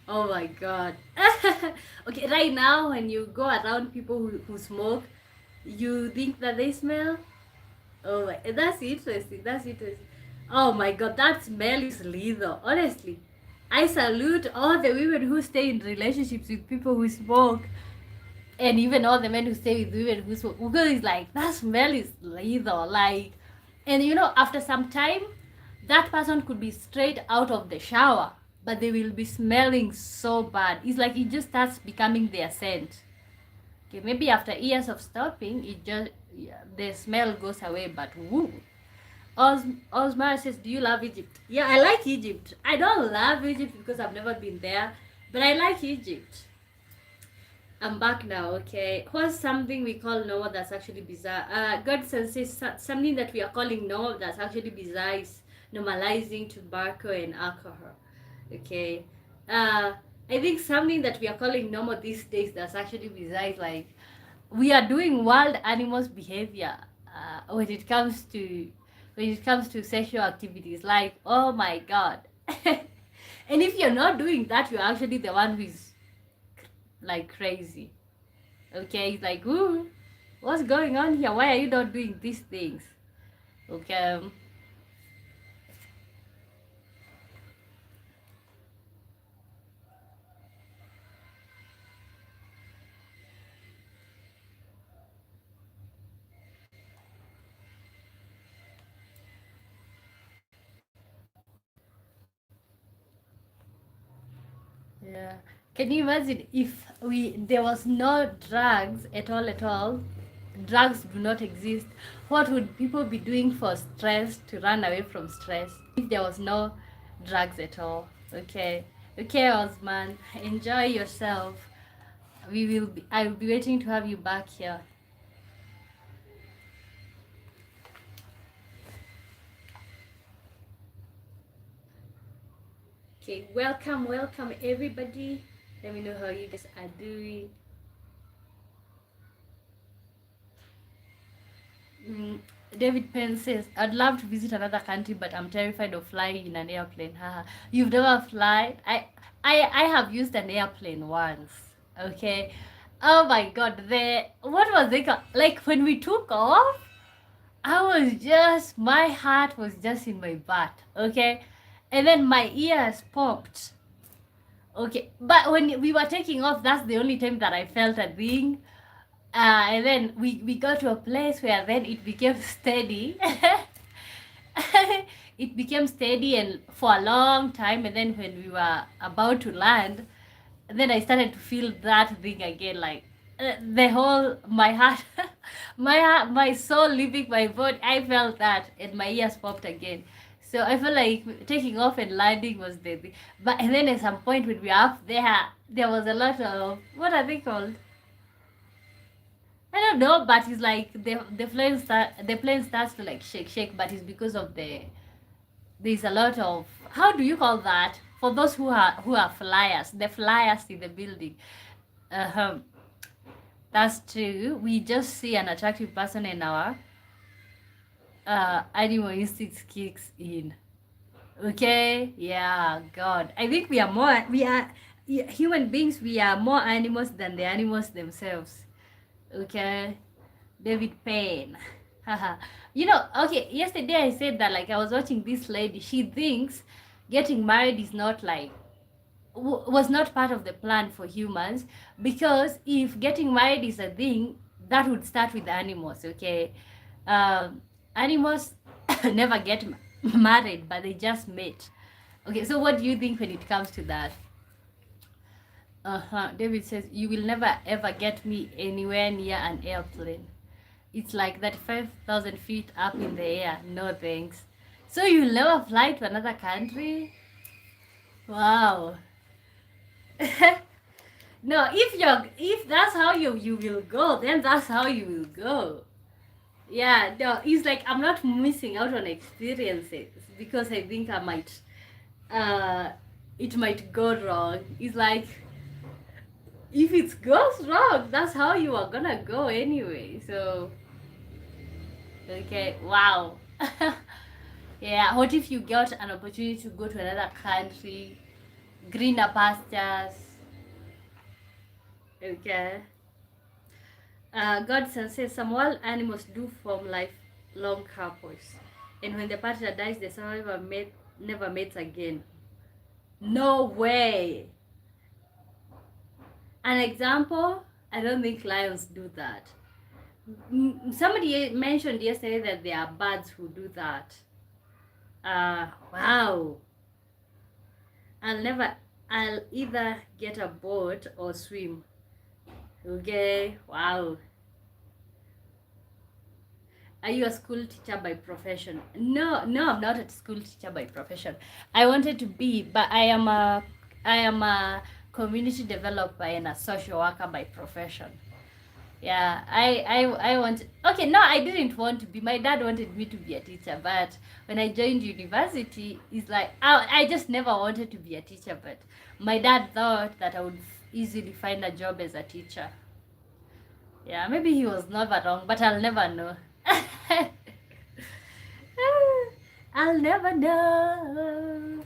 Oh my god. Okay, right now when you go around people who smoke, you think that they smell? Oh my, that's interesting. That's interesting. Oh my god, that smell is lethal. Honestly, I salute all the women who stay in relationships with people who smoke, and even all the men who stay with women who smoke, because it's like that smell is lethal. Like, and after some time, that person could be straight out of the shower, but they will be smelling so bad. It's like it just starts becoming their scent. Okay, maybe after years of stopping, it just, yeah, the smell goes away, but woo. Osmar says, do you love Egypt? Yeah, I like Egypt. I don't love Egypt because I've never been there, but I like Egypt. I'm back now, okay. What's something we call normal that's actually bizarre? God says something that we are calling normal that's actually bizarre is normalizing tobacco and alcohol. Okay. I think something that we are calling normal these days that's actually bizarre is like we are doing wild animals behavior when it comes to sexual activities. Like, oh my god. And if you're not doing that, you're actually the one who's like crazy. Okay, it's like, ooh, what's going on here? Why are you not doing these things? Okay. Yeah. Can you imagine if there was no drugs at all? Drugs do not exist. What would people be doing for stress to run away from stress if there was no drugs at all? Okay. Okay, Osman. Enjoy yourself. I will be waiting to have you back here. Okay, welcome everybody. Let me know how you guys are doing. Mm, David Penn says, I'd love to visit another country, but I'm terrified of flying in an airplane. Haha. You've never flied? I have used an airplane once. Okay. Oh my god, what was it called? Like when we took off, my heart was just in my butt. Okay. And then my ears popped. Okay. But when we were taking off, that's the only time that I felt a thing. And then we got to a place where then it became steady. It became steady and for a long time, and then when we were about to land, then I started to feel that thing again, like the whole my heart, my soul leaving my body. I felt that, and my ears popped again. So I felt like taking off and landing was the thing. But and then at some point when we were up there was a lot of, what are they called? I don't know, but it's like the plane starts to like shake, but it's because of there's a lot of, how do you call that for those who are flyers, the flyers in the building. Uh-huh. That's true. We just see an attractive person and our animal instincts kicks in. Okay, yeah, God, I think human beings, we are more animals than the animals themselves. Okay. David Payne. Haha. Okay, yesterday I said that like I was watching this lady. She thinks getting married is not like was not part of the plan for humans, because if getting married is a thing, that would start with animals, okay? Animals never get married, but they just mate. Okay, so what do you think when it comes to that? David says, you will never ever get me anywhere near an airplane. It's like that 5,000 feet up in the air. No thanks. So you'll never fly to another country? Wow. No, if that's how you will go, then that's how you will go. Yeah, no, it's like I'm not missing out on experiences because I think I might uh it might go wrong. It's like if it goes wrong, that's how you are gonna go anyway. So okay, wow. Yeah, what if you got an opportunity to go to another country, greener pastures? Okay. Godson says some wild animals do form lifelong couples, and when the partner dies, the survivor never mates again. No way. An example? I don't think lions do that. Somebody mentioned yesterday that there are birds who do that. Wow. I'll never. I'll either get a boat or swim. Okay. Wow. Are you a school teacher by profession? No, no, I'm not a school teacher by profession. I wanted to be, but I am a community developer and a social worker by profession. Yeah, I want. Okay, no, I didn't want to be. My dad wanted me to be a teacher, but when I joined university, it's like I just never wanted to be a teacher. But my dad thought that I would easily find a job as a teacher. Yeah, maybe he was never wrong, but I'll never know. I'll never know.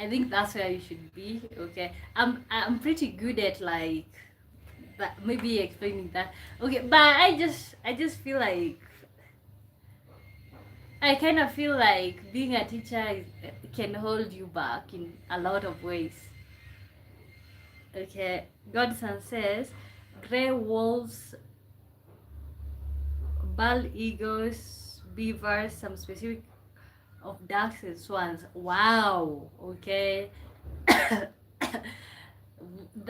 I think that's where you should be. Okay, I'm pretty good at like that. Maybe explaining that. Okay, but I just feel like I kind of feel like being a teacher can hold you back in a lot of ways. Okay, Godson says, gray wolves, bald eagles, beavers, some specific of ducks and swans. Wow. Okay.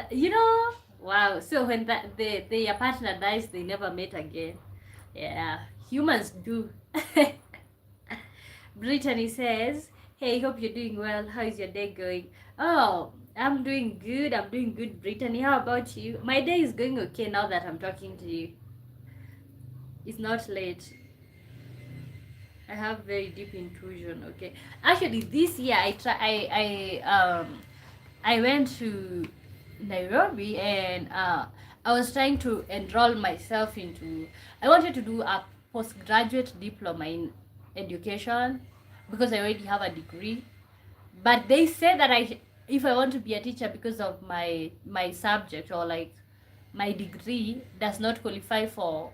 You know. Wow. So when their partner dies, they never met again. Yeah. Humans do. Brittany says, "Hey, hope you're doing well. How is your day going?" Oh, I'm doing good. I'm doing good, Brittany. How about you? My day is going okay now that I'm talking to you. It's not late. I have very deep intuition. Okay, actually, this year I went to Nairobi and I was trying to enroll myself into. I wanted to do a postgraduate diploma in education because I already have a degree. But they say that if I want to be a teacher because of my subject or like my degree does not qualify for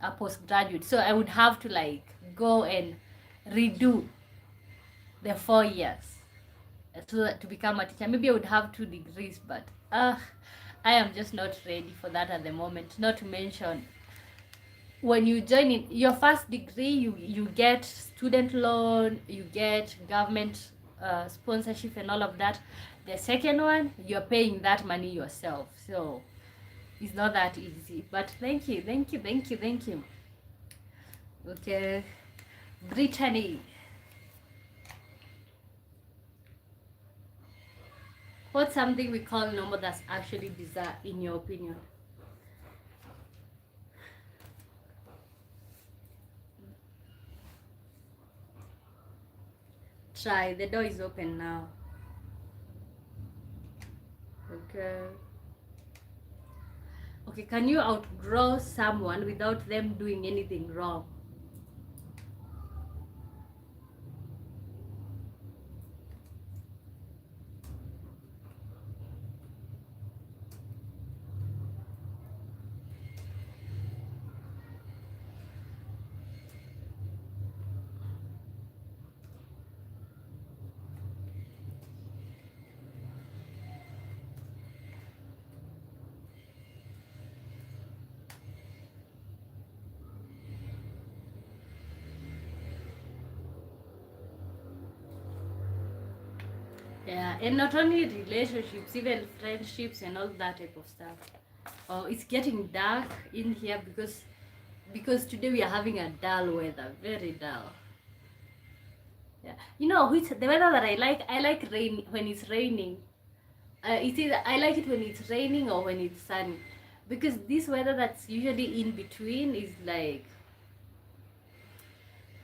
a postgraduate, so I would have to like go and redo the 4 years to become a teacher. Maybe I would have 2 degrees, but I am just not ready for that at the moment. Not to mention, when you join in your first degree, you get student loan, you get government sponsorship and all of that. The second one, you're paying that money yourself, so it's not that easy. But thank you, thank you, thank you, thank you. Okay, Brittany, what's something we call normal that's actually bizarre in your opinion? Try, the door is open now. Okay. Okay, can you outgrow someone without them doing anything wrong? Yeah, and not only relationships, even friendships and all that type of stuff. Oh, it's getting dark in here because today we are having a dull weather, very dull. Yeah, you know which the weather that I like? I like rain when it's raining. It's either I like it when it's raining or when it's sunny, because this weather that's usually in between is like,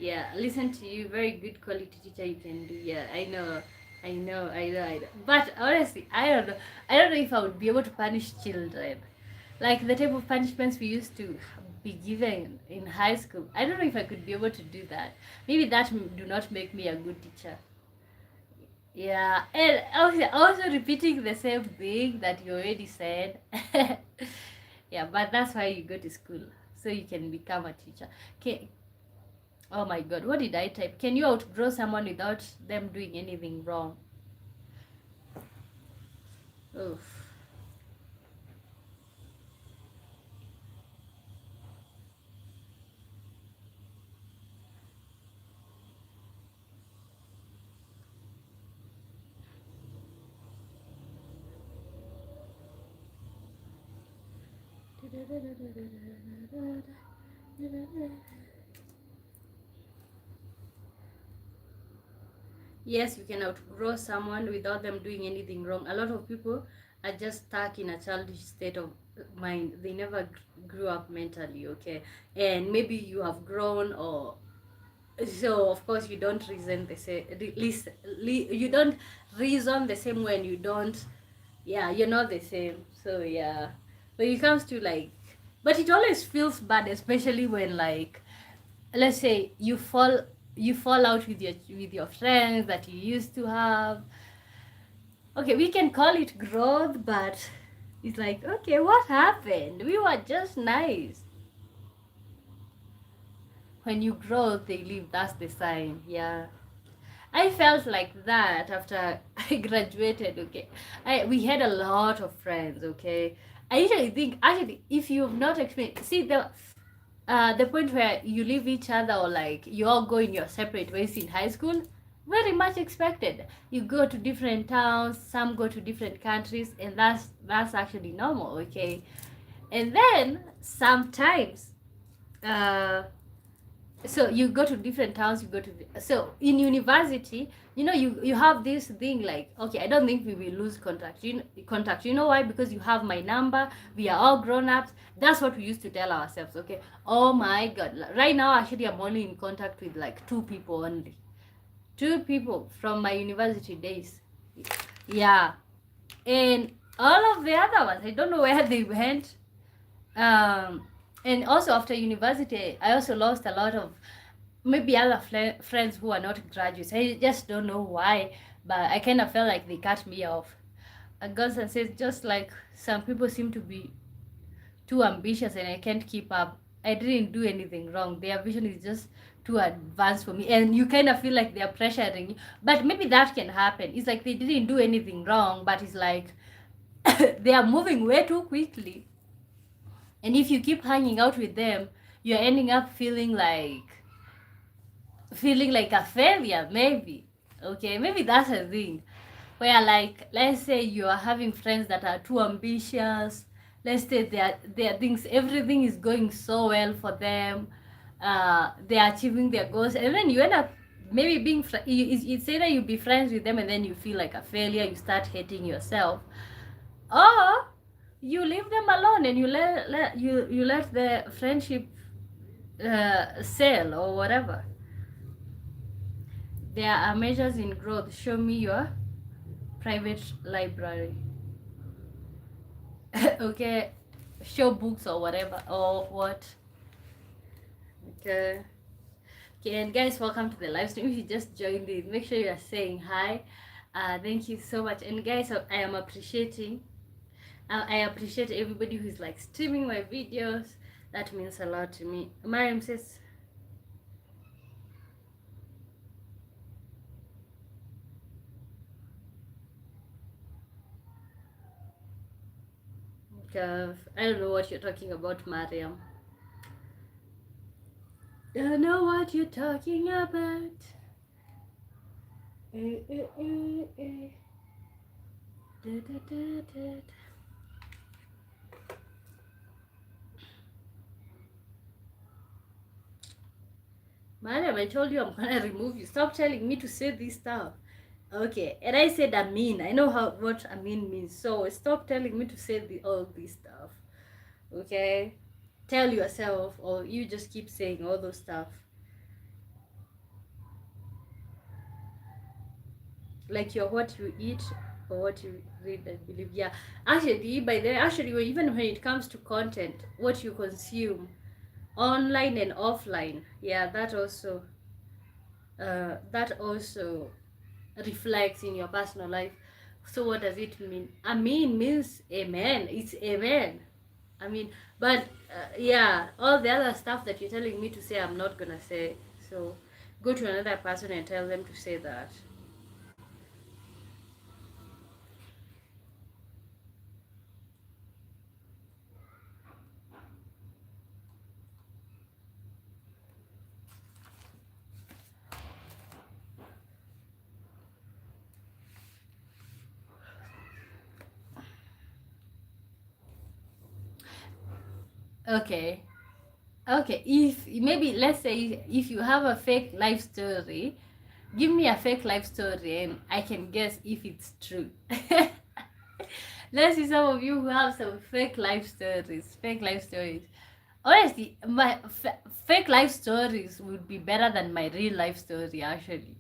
yeah, listen to you, very good quality teacher you can do. Yeah, I know. But honestly, I don't know if I would be able to punish children, like the type of punishments we used to be given in high school. I don't know if I could be able to do that. Maybe that do not make me a good teacher. Yeah, and also repeating the same thing that you already said. Yeah, but that's why you go to school, so you can become a teacher. Okay. Oh my god, what did I type? Can you outgrow someone without them doing anything wrong? Oof. Yes, you can outgrow someone without them doing anything wrong. A lot of people are just stuck in a childish state of mind. They never grew up mentally, okay? And maybe you have grown, or so of course you don't reason the same. You don't reason the same when you don't. Yeah, you're not the same. So yeah, when it comes to like, but it always feels bad, especially when like, let's say you fall out with your friends that you used to have. Okay, we can call it growth, but it's like, okay, what happened? We were just nice. When you grow, they leave. That's the sign. Yeah. I felt like that after I graduated, okay. We had a lot of friends, okay. I usually think, actually, if you've not experienced, see the point where you leave each other, or like you all go in your separate ways in high school, very much expected. You go to different towns, some go to different countries, and that's actually normal, okay. And then sometimes, uh, so you go to different towns, you go to so in university, you have this thing like, okay, I don't think we will lose contact. You know why? Because you have my number, we are all grown ups. That's what we used to tell ourselves, okay. Oh my god, right now actually I'm only in contact with like two people only, two people from my university days. Yeah. And all of the other ones, I don't know where they went. um and also after university I also lost a lot of maybe other friends who are not graduates. I just don't know why, but I kind of felt like they cut me off. Augustine says, just like some people seem to be too ambitious and I can't keep up. I didn't do anything wrong. Their vision is just too advanced for me. And you kind of feel like they're pressuring you. But maybe that can happen. It's like they didn't do anything wrong, but it's like they are moving way too quickly. And if you keep hanging out with them, you're ending up feeling like a failure, maybe. Okay, maybe that's a thing where, like, let's say you are having friends that are too ambitious. Let's say their things, everything is going so well for them. They're achieving their goals, and then you end up maybe being it's either you be friends with them and then you feel like a failure, you start hating yourself, or you leave them alone and you let the friendship sail or whatever. There are measures in growth. Show me your private library. Okay, show books or whatever, or what. Okay. Okay, and guys, welcome to the live stream. If you just joined in, make sure you are saying hi. Thank you so much. And guys, I am appreciating. I appreciate everybody who's like streaming my videos. That means a lot to me. Mariam says, I don't know what you're talking about, Mariam. Don't know what you're talking about. Mariam, I told you I'm gonna remove you. Stop telling me to say this stuff. Okay, and I said Amin. I know what Amin means. So stop telling me to say all this stuff. Okay? Tell yourself, or you just keep saying all those stuff. Like you're what you eat or what you read and believe. Yeah. Actually, even when it comes to content, what you consume online and offline, yeah, that also reflects in your personal life. So what does it mean? Amen means amen. It's amen. I mean, but yeah, all the other stuff that you're telling me to say, I'm not gonna say. So go to another person and tell them to say that. Okay. Okay, if maybe let's say if you have a fake life story, give me a fake life story and I can guess if it's true. Let's see some of you who have some fake life stories. Fake life stories. Honestly, my fake life stories would be better than my real life story, actually.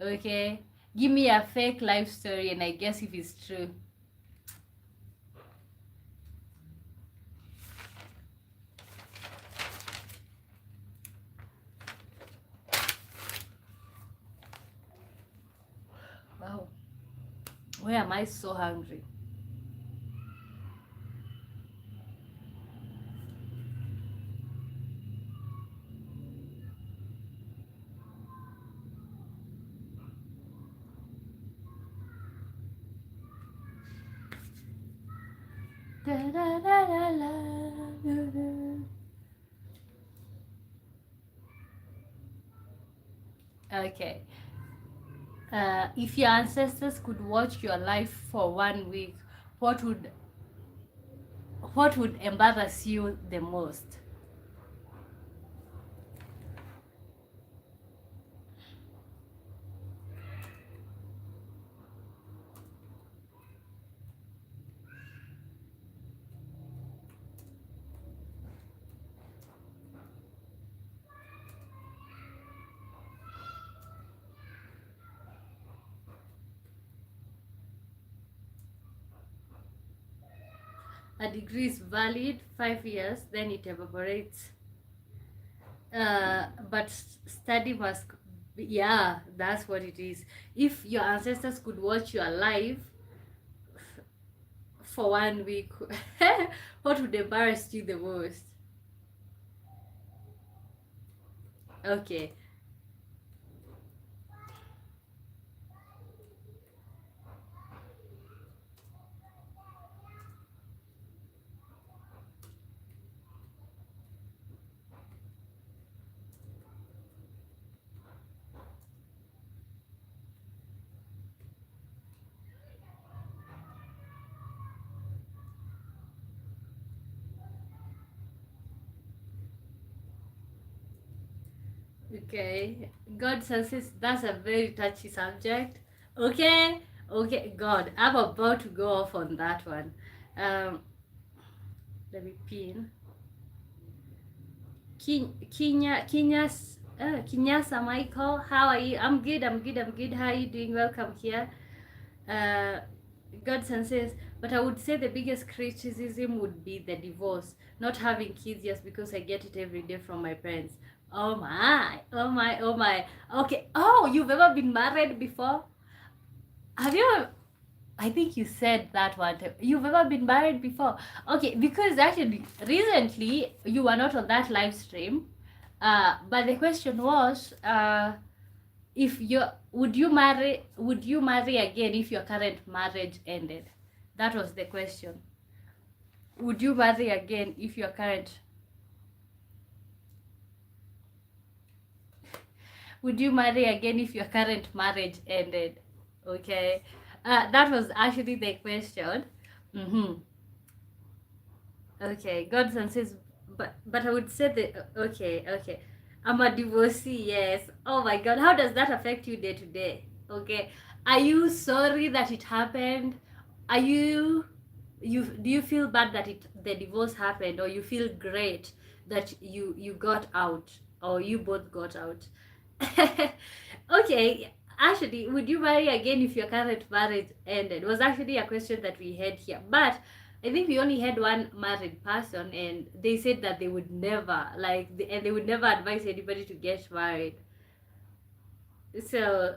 Okay? Give me a fake life story and I guess if it's true. Wow. Why am I so hungry? Da, da, da, da, da, da, da. Okay. If your ancestors could watch your life for 1 week, what would embarrass you the most? A degree is valid 5 years, then it evaporates. But study must. Yeah, that's what it is. If your ancestors could watch your life for 1 week, what would embarrass you the most? Okay. Okay, God senses that's a very touchy subject. Okay, okay, God, I'm about to go off on that one. Um, Let me pin. Kinyasa Michael, how are you? I'm good, I'm good, I'm good. How are you doing? Welcome here. Uh, Godson says, but I would say the biggest criticism would be the divorce, not having kids just because I get it every day from my parents. Oh my, oh my, oh my. Okay. Oh, you've ever been married before? Have you ever? I think you said that one time. You've ever been married before? Okay, because actually, recently you were not on that live stream. But the question was, if you would you marry again if your current marriage ended? That was the question. Would you marry again if your current would you marry again if your current marriage ended? Okay. That was actually the question. Mm-hmm. Okay, Godson says, but I would say that okay, okay. I'm a divorcee, yes. Oh my God, how does that affect you day to day? Okay, are you sorry that it happened? Are you do you feel bad that the divorce happened, or you feel great that you got out, or you both got out? Okay, actually, would you marry again if your current marriage ended? Was actually a question that we had here, but I think we only had one married person, and they said that they would never and they would never advise anybody to get married. So,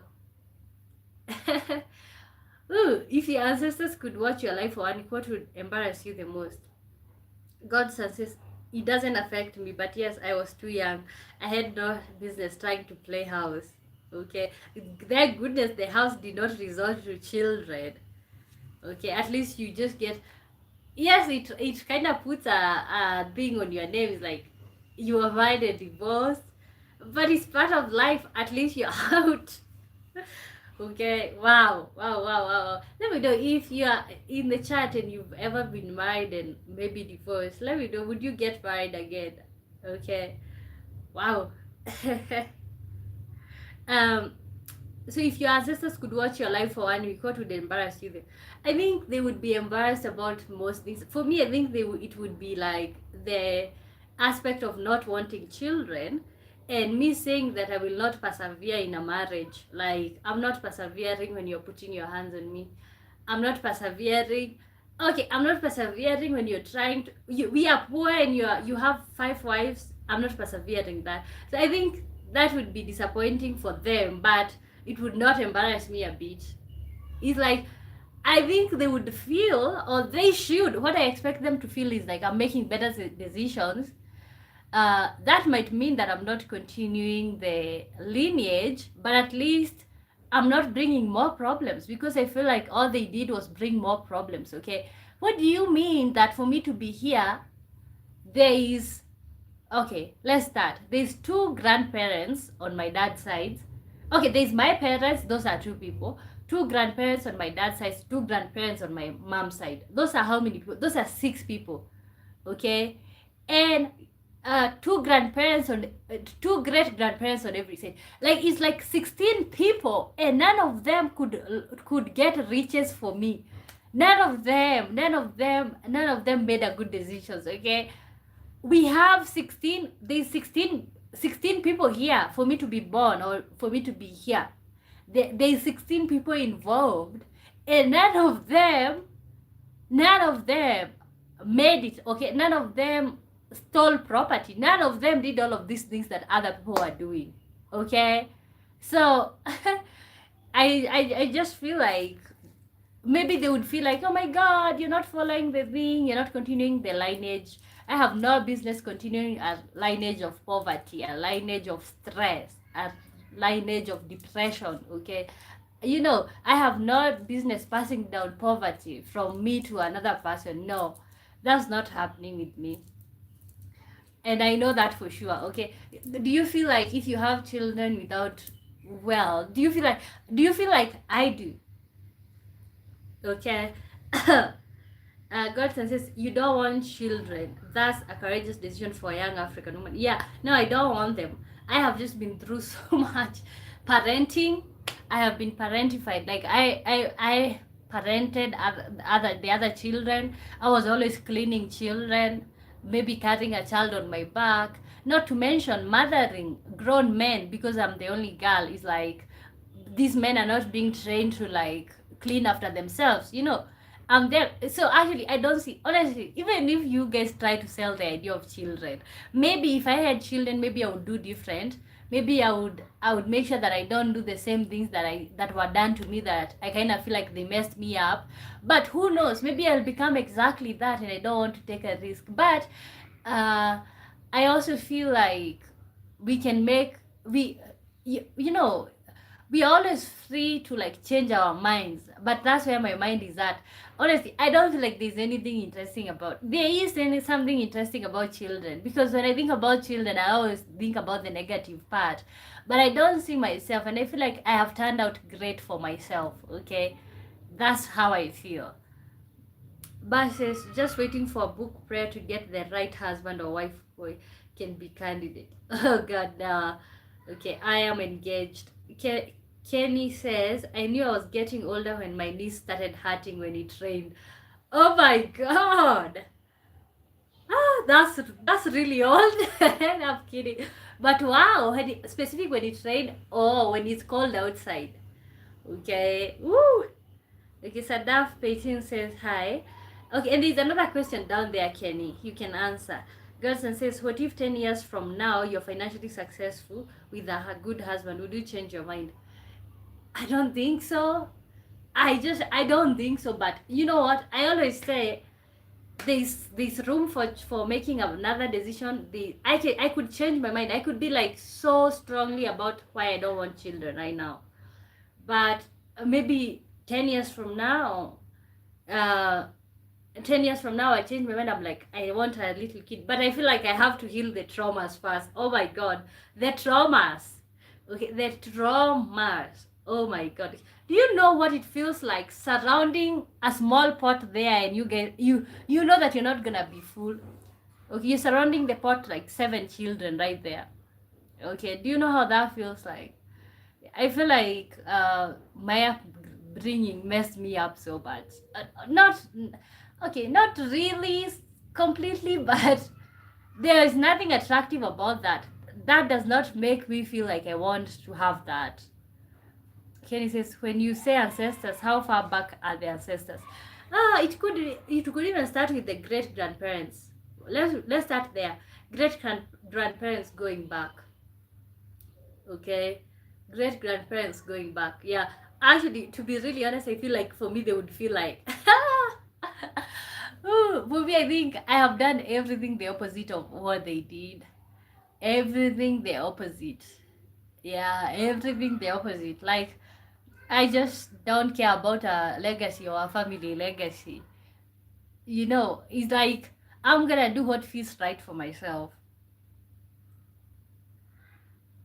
ooh, if your ancestors could watch your life for one, what would embarrass you the most? God says it doesn't affect me, but yes, I was too young. I had no business trying to play house. Okay, thank goodness the house did not resort to children. Okay, at least you just get. Yes, it kind of puts a thing on your name. It's like you avoided divorce, but it's part of life. At least you're out. Okay, wow, wow, wow, wow. Let me know if you are in the chat and you've ever been married and maybe divorced. Let me know, would you get married again? Okay, wow. um, so if your ancestors could watch your life for 1 week, what would embarrass you? I think they would be embarrassed about most things. For me, I think it would be like the aspect of not wanting children, and me saying that I will not persevere in a marriage. Like, I'm not persevering when you're putting your hands on me. I'm not persevering. Okay, I'm not persevering when you're trying to. We are poor and you have 5 wives. I'm not persevering that. So I think that would be disappointing for them, but it would not embarrass me a bit. It's like, I think they would feel, or they should. What I expect them to feel is like I'm making better decisions. That might mean that I'm not continuing the lineage, but at least I'm not bringing more problems, because I feel like all they did was bring more problems. Okay, what do you mean that for me to be here, there is, okay, let's start. There's two grandparents on my dad's side. Okay, there's my parents, those are two people. Two grandparents on my dad's side, two grandparents on my mom's side. Those are how many people? Those are 6 people. Okay, and two grandparents on two great grandparents on every side. Like, it's like 16 people, and none of them could get riches for me. None of them made a good decisions. Okay, we have 16, there's 16 people here for me to be born, or for me to be here. There's 16 people involved, and none of them made it. Okay, none of them stole property, none of them did all of these things that other people are doing. Okay, so I just feel like maybe they would feel like, oh my god, you're not following the thing, you're not continuing the lineage. I have no business continuing a lineage of poverty, a lineage of stress, a lineage of depression. Okay, I have no business passing down poverty from me to another person. No, that's not happening with me, and I know that for sure. Okay, do you feel like if you have children without, well, do you feel like I do? Okay. Godson says, you don't want children. That's a courageous decision for a young African woman. Yeah, no, I don't want them. I have just been through so much parenting. I have been parentified. Like, I parented the other children. I was always cleaning children, maybe carrying a child on my back. Not to mention mothering grown men, because I'm the only girl. It's like these men are not being trained to like clean after themselves. I'm there. So actually, I don't see, honestly, even if you guys try to sell the idea of children, maybe if I had children, maybe I would do different. Maybe I would make sure that I don't do the same things that were done to me, that I kind of feel like they messed me up. But who knows? Maybe I'll become exactly that, and I don't want to take a risk. But I also feel like we can make you know we are always free to like change our minds, but that's where my mind is at. Honestly, I don't feel like there's anything interesting about, there is something interesting about children, because when I think about children, I always think about the negative part, but I don't see myself, and I feel like I have turned out great for myself. Okay, that's how I feel. But says, just waiting for a book prayer to get the right husband or wife boy can be candidate. Oh god, nah. Okay, I am engaged. Kenny says, I knew I was getting older when my knees started hurting when it rained. Oh my god. That's really old. I'm kidding. But wow, specific when it rained, or when it's cold outside. Okay. Woo. Okay, Sadaf Payton says hi. Okay, and there's another question down there, Kenny. You can answer. Gerson says, what if 10 years from now you're financially successful with a good husband? Would you change your mind? I don't think so. I don't think so. But you know what? I always say there's room for making another decision. I could change my mind. I could be like so strongly about why I don't want children right now. But maybe 10 years from now, 10 years from now, I change my mind. I'm like, I want a little kid, but I feel like I have to heal the traumas first. Oh my god, the traumas. Okay, the traumas. Oh my god. Do you know what it feels like surrounding a small pot there and you know that you're not gonna be full? Okay, you're surrounding the pot like 7 children right there. Okay, do you know how that feels like? I feel like my upbringing messed me up so bad. Not okay, not really completely, but there is nothing attractive about that. That does not make me feel like I want to have that. Kenny says, when you say ancestors, how far back are the ancestors? It could even start with the great grandparents. Let's start there. Great grandparents going back. Okay, great grandparents going back. Yeah, actually, to be really honest, I feel like for me they would feel like, oh, movie. I think I have done everything the opposite of what they did. Everything the opposite. Yeah, everything the opposite. Like I just don't care about a legacy or a family legacy. It's like I'm gonna do what feels right for myself.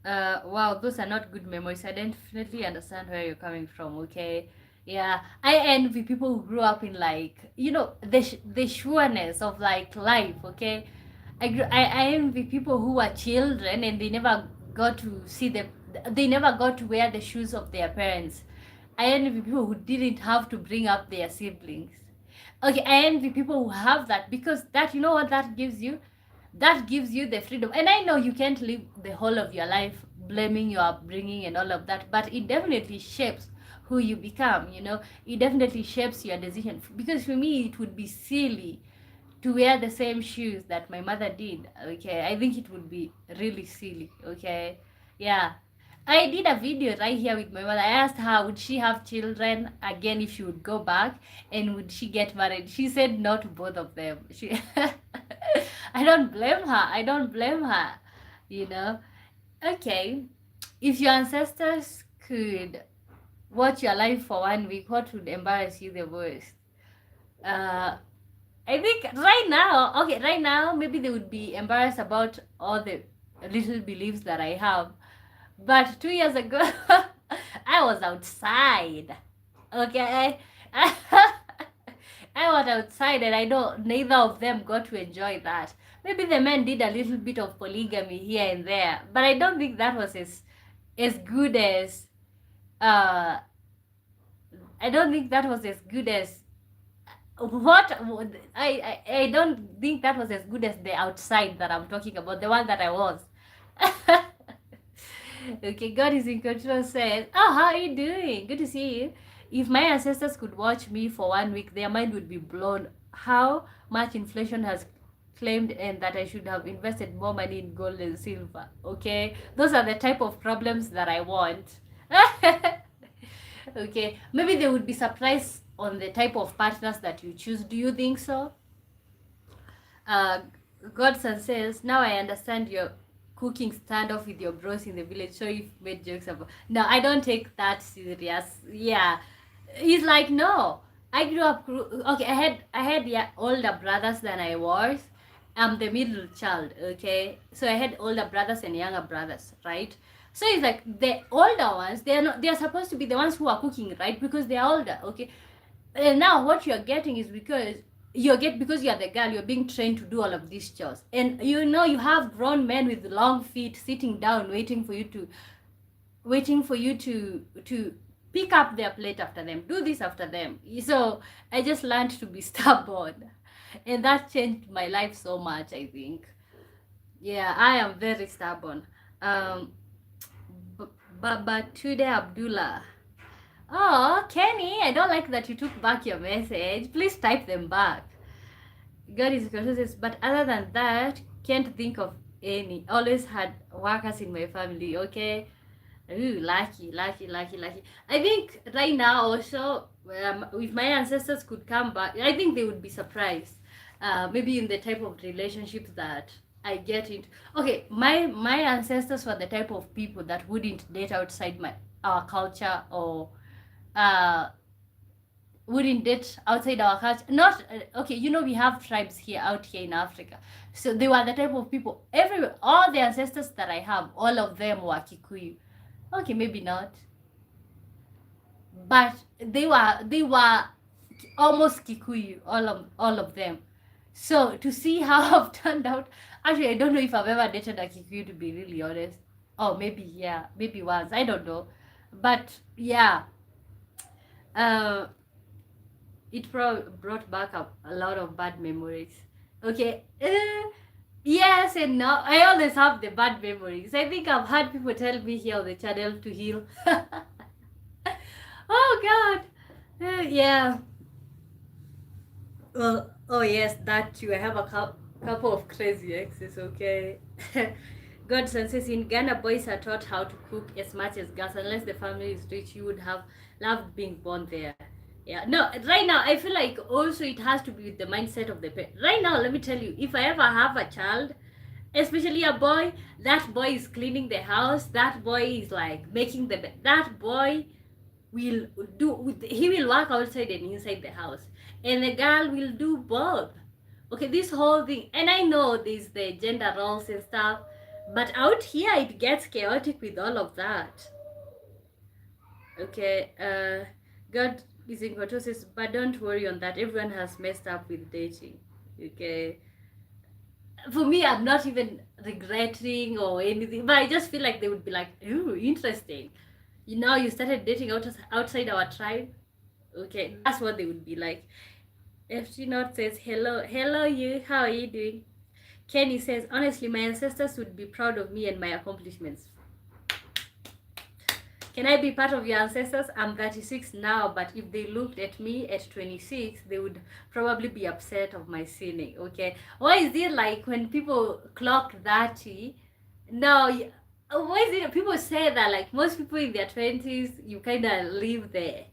Wow, those are not good memories. I definitely understand where you're coming from. Okay, yeah, I envy people who grew up in like the sureness of like life. Okay, I envy people who are children and they never got to see they never got to wear the shoes of their parents. I envy people who didn't have to bring up their siblings. Okay, I envy people who have that because that you know what that gives you? That gives you the freedom. And I know you can't live the whole of your life blaming your upbringing and all of that, but it definitely shapes who you become. It definitely shapes your decision. Because for me, it would be silly to wear the same shoes that my mother did. Okay, I think it would be really silly. Okay, yeah. I did a video right here with my mother. I asked her, would she have children again if she would go back, and would she get married? She said not to both of them. She, I don't blame her. I don't blame her. You know. Okay, if your ancestors could watch your life for 1 week, what would embarrass you the most? Uh, I think right now, maybe they would be embarrassed about all the little beliefs that I have. But 2 years ago, I was outside. Okay? I was outside and I know neither of them got to enjoy that. Maybe the men did a little bit of polygamy here and there, but I don't think that was as good as I don't think that was as good as what I don't think that was as good as the outside that I'm talking about, the one that I was. Okay, God is in control says, oh, how are you doing? Good to see you. If my ancestors could watch me for 1 week, their mind would be blown. How much inflation has claimed and that I should have invested more money in gold and silver. Okay, those are the type of problems that I want. Okay, maybe they would be surprised on the type of partners that you choose. Do you think so? uh, Godson says, now I understand your cooking standoff with your bros in the village. So you've made jokes about. No, I don't take that serious. Yeah, he's like, no. I grew up. Okay, I had yeah, older brothers than I was. I'm the middle child. Okay, so I had older brothers and younger brothers, right? So it's like the older ones. They're not. They're supposed to be the ones who are cooking, right? Because they're older. Okay, and now what you're getting is because you're the girl, you're being trained to do all of these chores, and you have grown men with long feet sitting down waiting for you to pick up their plate after them, do this after them. So I just learned to be stubborn, and that changed my life so much, I think. Yeah, I am very stubborn. um but today Abdullah. Oh, Kenny, I don't like that you took back your message. Please type them back. God is conscious, but other than that, can't think of any. Always had workers in my family, okay? Ooh, lucky, lucky, lucky, lucky. I think right now also, if my ancestors could come back, I think they would be surprised. Maybe in the type of relationships that I get into. Okay, my ancestors were the type of people that wouldn't date outside our culture, or uh wouldn't date outside our culture. Not okay, we have tribes out here in Africa. So they were the type of people everywhere. All the ancestors that I have, all of them were Kikuyu. Okay, maybe not. but they were almost Kikuyu, all of them. So to see how I've turned out, actually, I don't know if I've ever dated a Kikuyu, to be really honest. Oh, maybe, yeah, maybe once. I don't know, but yeah, uh, it brought back a lot of bad memories. Okay, yes and no. I always have the bad memories. I think I've had people tell me here on the channel to heal. Oh God, yeah. Well, oh yes, that too. I have a couple of crazy exes, okay? Godson says in Ghana, boys are taught how to cook as much as girls. Unless the family is rich, you would have loved being born there. Yeah, no, right now, I feel like also it has to be with the mindset of the parent. Right now, let me tell you, if I ever have a child, especially a boy, that boy is cleaning the house, that boy is like making the bed, that boy will he will work outside and inside the house, and the girl will do both. Okay, this whole thing, and I know there's the gender roles and stuff, but out here it gets chaotic with all of that. Okay, God is in control says, but don't worry on that, everyone has messed up with dating. Okay, for me, I'm not even regretting or anything, but I just feel like they would be like, ooh, interesting, you started dating outside our tribe. Okay, that's what they would be like. FG Not says, hello you, how are you doing? Kenny says, honestly, my ancestors would be proud of me and my accomplishments. Can I be part of your ancestors? I'm 36 now, but if they looked at me at 26, they would probably be upset of my sinning, okay? Why is it like when people clock 30, no, why is it people say that like most people in their 20s, you kind of live there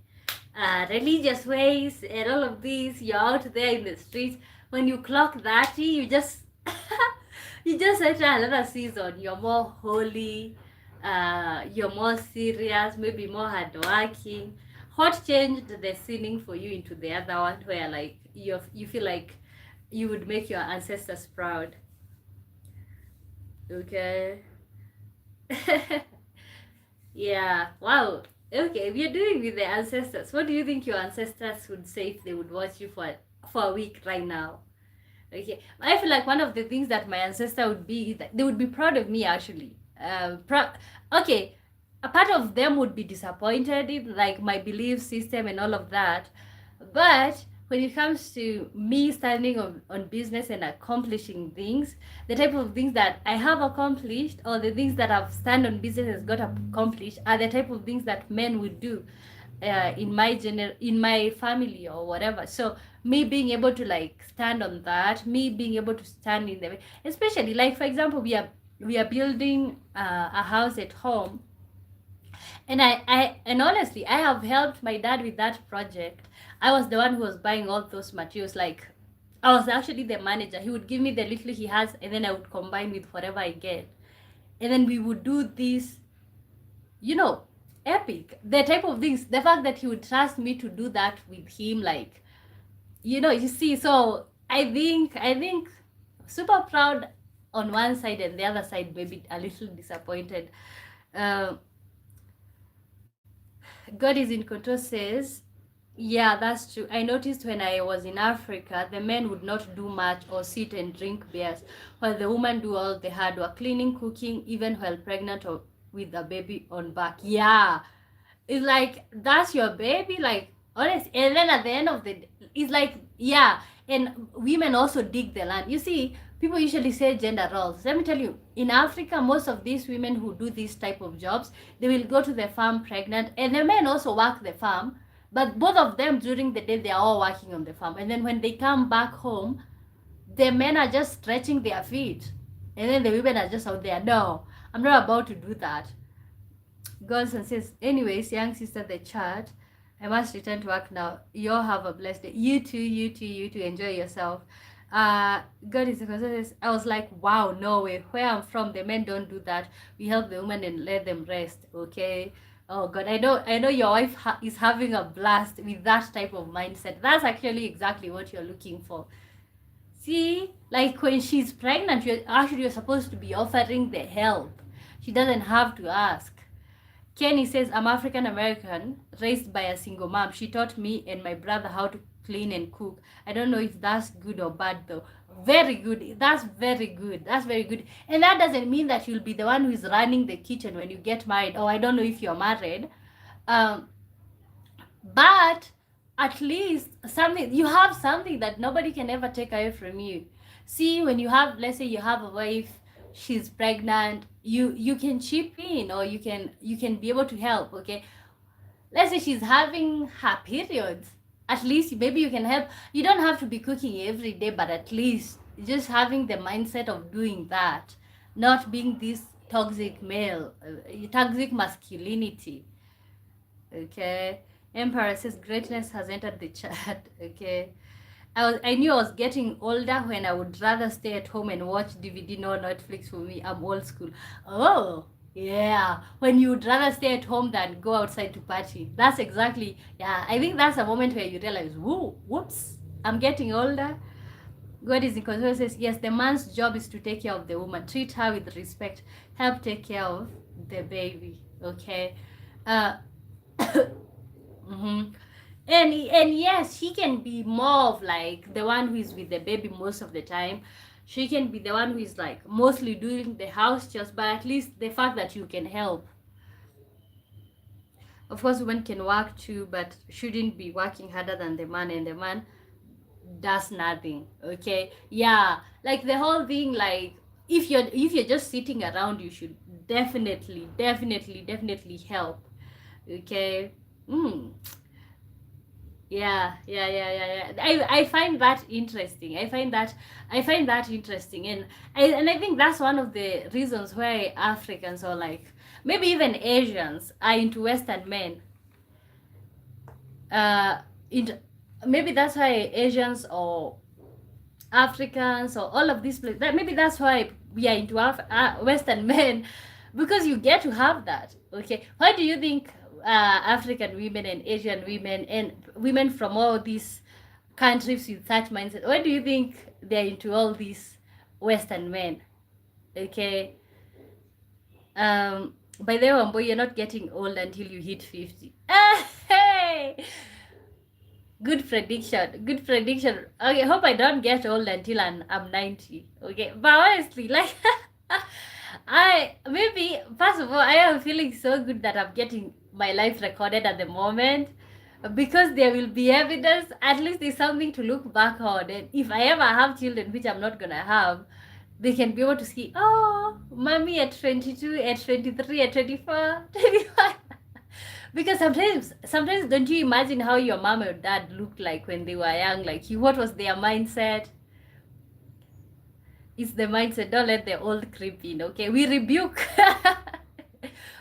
religious ways and all of these, you're out there in the streets. When you clock 30, you just you just enter another season. You're more holy, you're more serious, maybe more hardworking. What changed the sinning for you into the other one where like you feel like you would make your ancestors proud? Okay. Yeah, wow. Okay, we are doing with the ancestors. What do you think your ancestors would say if they would watch you for a week right now? Okay, I feel like one of the things that my ancestor would be that they would be proud of me actually. Okay, a part of them would be disappointed in like my belief system and all of that, but when it comes to me standing on business and accomplishing things, the type of things that I have accomplished or the things that I've stand on business has got accomplished are the type of things that men would do in my family or whatever. So me being able to like stand on that, me being able to stand in the way, especially like for example, we are building a house at home, and and honestly, I have helped my dad with that project. I was the one who was buying all those materials. Like, I was actually the manager. He would give me the little he has, and then I would combine with whatever I get. And then we would do this, you know, epic. The type of things, the fact that he would trust me to do that with him, like, you see. So I think super proud on one side, and the other side maybe a little disappointed. Uh, God is in control says, yeah, that's true. I noticed when I was in Africa, the men would not do much or sit and drink beers, while the women do all the hard work, cleaning, cooking, even while pregnant or with a baby on back. Yeah, it's like that's your baby, like honest. And then at the end of the day, it's like yeah, and women also dig the land. You see, people usually say gender roles. Let me tell you, in Africa, most of these women who do this type of jobs, they will go to the farm pregnant, and the men also work the farm. But both of them during the day they are all working on the farm, and then when they come back home, the men are just stretching their feet, and then the women are just out there. No, I'm not about to do that. Goes and says, anyways, young sister, the chat. I must return to work now. You all have a blessed day. You too, you too, you too. Enjoy yourself. God is because I was like, wow, no way. Where I'm from, the men don't do that. We help the women and let them rest. Okay. Oh God, I know your wife is having a blast with that type of mindset. That's actually exactly what you're looking for. See, like when she's pregnant, you're supposed to be offering the help. She doesn't have to ask. Kenny says, I'm African American, raised by a single mom. She taught me and my brother how to clean and cook. I don't know if that's good or bad though. Very good. That's very good. That's very good. And that doesn't mean that you'll be the one who is running the kitchen when you get married. Oh, I don't know if you're married. Um, but at least something, you have something that nobody can ever take away from you. See, when you have, let's say you have a wife, she's pregnant, you can chip in, or you can be able to help. Okay, let's say she's having her periods, at least maybe you can help. You don't have to be cooking every day, but at least just having the mindset of doing that, not being this toxic male, toxic masculinity. Okay, Emperor says greatness has entered the chat. Okay, I knew I was getting older when I would rather stay at home and watch DVD, no Netflix for me. I'm old school. Oh, yeah. When you would rather stay at home than go outside to party. That's exactly, yeah. I think that's a moment where you realize, whoo, whoops, I'm getting older. God is in control. Says, yes, the man's job is to take care of the woman. Treat her with respect. Help take care of the baby. Okay. Uh, mm-hmm. And yes, she can be more of like the one who is with the baby most of the time. She can be the one who is like mostly doing the house chores, but at least the fact that you can help. Of course, women can work too, but shouldn't be working harder than the man, and the man does nothing. Okay, yeah, like the whole thing, like if you're just sitting around, you should definitely help. Okay. Yeah. I find that interesting. I find that interesting, and I think that's one of the reasons why Africans, or like maybe even Asians, are into Western men. Uh, it Maybe that's why Asians or Africans or all of these places. Maybe that's why we are into Western men, because you get to have that. Okay, why do you think African women and Asian women and women from all these countries with such mindset? Why do you think they're into all these Western men? Okay. By the way, boy, you're not getting old until you hit 50. Hey! Good prediction. Good prediction. Okay, hope I don't get old until I'm 90. Okay, but honestly, like, I maybe first of all, I am feeling so good that I'm getting my life recorded at the moment, because there will be evidence. At least there's something to look back on. And if I ever have children, which I'm not gonna have, they can be able to see, oh, mommy at 22, at 23, at 24, 25. Because sometimes don't you imagine how your mom or dad looked like when they were young? Like, what was their mindset? It's the mindset. Don't let the old creep in. Okay, we rebuke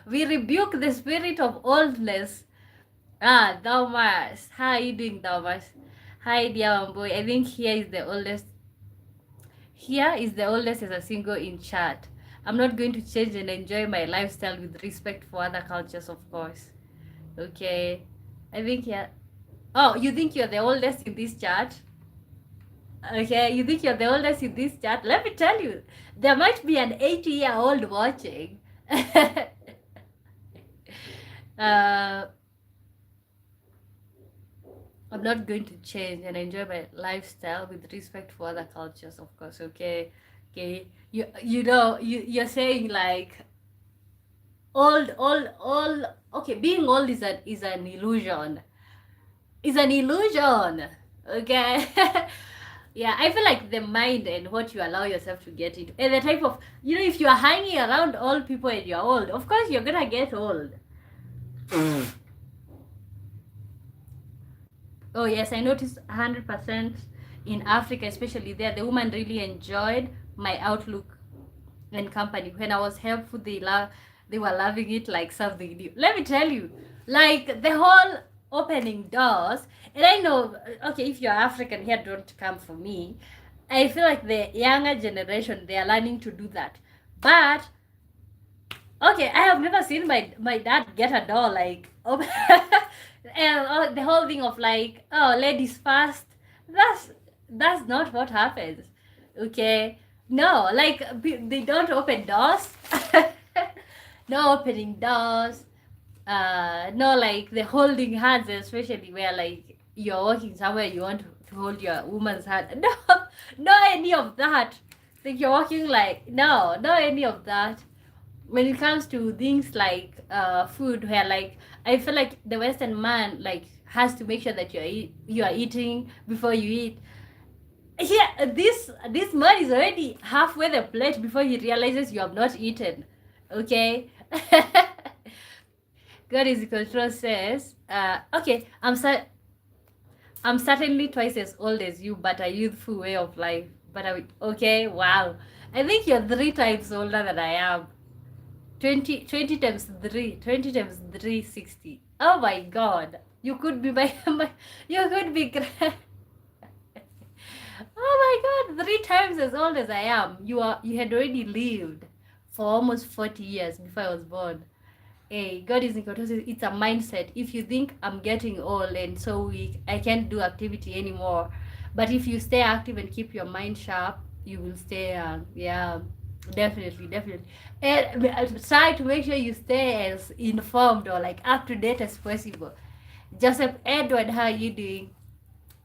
we rebuke the spirit of oldness. Thomas, how are you doing, Thomas? Hi, dear one boy. I think here is the oldest as a single in chat. I'm not going to change and enjoy my lifestyle with respect for other cultures, of course. Okay, I think, yeah. Oh, you think you're the oldest in this chat? Okay, you think you're the oldest in this chat? Let me tell you, there might be an 80-year-old watching. I'm not going to change and enjoy my lifestyle with respect for other cultures, of course. Okay. You're saying like old. Okay, being old is an illusion. Is an illusion. Okay. Yeah, I feel like the mind and what you allow yourself to get into, and the type of, if you are hanging around old people and you're old, of course you're gonna get old. Oh yes, I noticed 100% in Africa, especially there, the woman really enjoyed my outlook and company. When I was helpful, they were loving it like something new. Let me tell you, like the whole opening doors. And I know, okay, if you're African here, don't come for me. I feel like the younger generation, they are learning to do that. But okay, I have never seen my dad get a door like open. And the whole thing of like, oh, ladies first. That's not what happens. Okay, no, like they don't open doors. No opening doors. No, like the holding hands, especially where like you're walking somewhere, you want to hold your woman's hand. No, no, any of that. Like you're walking like no, any of that. When it comes to things like food, where like I feel like the Western man like has to make sure that you are eating before you eat. Yeah, this man is already halfway the plate before he realizes you have not eaten. Okay. God is control says, okay, I'm certainly twice as old as you, but a youthful way of life. But okay, wow. I think you're 3 times older than I am. 20 times 3, 20 times 360. Oh my god. You could be my you could be oh my god, 3 times as old as I am. You had already lived for almost 40 years before I was born. Hey, God is in control. It's a mindset. If you think I'm getting old and so weak, I can't do activity anymore. But if you stay active and keep your mind sharp, you will stay young. Yeah, definitely, definitely. And try to make sure you stay as informed or like up to date as possible. Joseph Edward, how are you doing?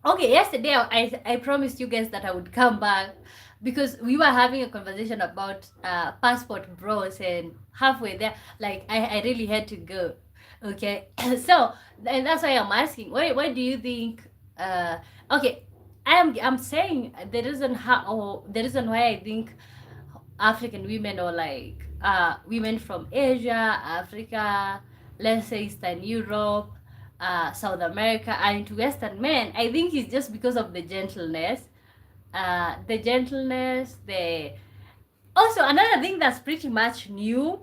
Okay, yesterday I promised you guys that I would come back because we were having a conversation about passport bros, and halfway there, like I really had to go. Okay, so and that's why I'm asking. Why do you think? Okay, I'm saying the reason why I think African women, or like women from Asia, Africa, let's say Eastern Europe, South America, and into Western men, I think it's just because of the gentleness. The gentleness, the also another thing that's pretty much new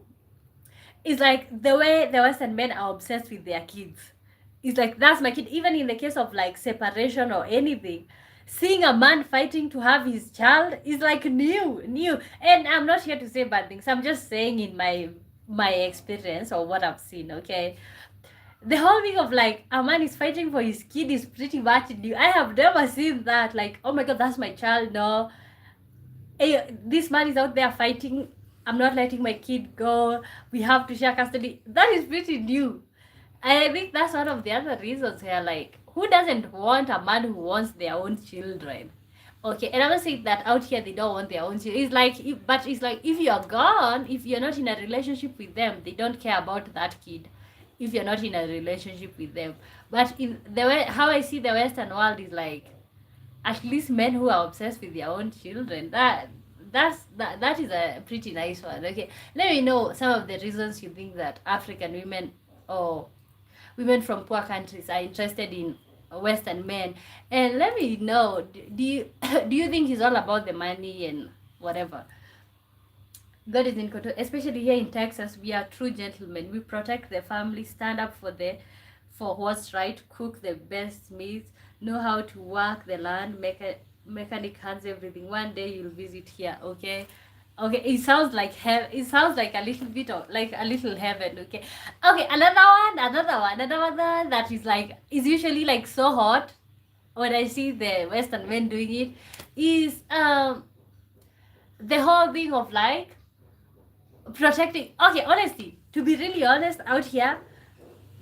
is like the way the Western men are obsessed with their kids. It's like that's my kid. Even in the case of like separation or anything, seeing a man fighting to have his child is like new. And I'm not here to say bad things. I'm just saying in my experience or what I've seen. Okay, the whole thing of like a man is fighting for his kid is pretty much new. I have never seen that. Like, oh my god, that's my child. No, hey, this man is out there fighting. I'm not letting my kid go. We have to share custody. That is pretty new. And I think that's one of the other reasons here. Like, who doesn't want a man who wants their own children? Okay, and I'm not saying that out here they don't want their own children. It's like, but it's like if you're gone, if you're not in a relationship with them, they don't care about that kid. If you're not in a relationship with them, but in the way how I see the Western world is like, at least men who are obsessed with their own children. That is a pretty nice one. Okay, let me know some of the reasons you think that African women or women from poor countries are interested in Western men, and let me know. Do you do you think it's all about the money and whatever? God is in control. Especially here in Texas, we are true gentlemen. We protect the family, stand up for what's right, cook the best meals, know how to work the land, mechanic hands, everything. One day you'll visit here, okay? Okay, it sounds like it sounds like a little bit of like a little heaven, okay? Okay, another one that is like is usually like so hot when I see the Western men doing it is the whole thing of like protecting. Okay, honestly, to be really honest, out here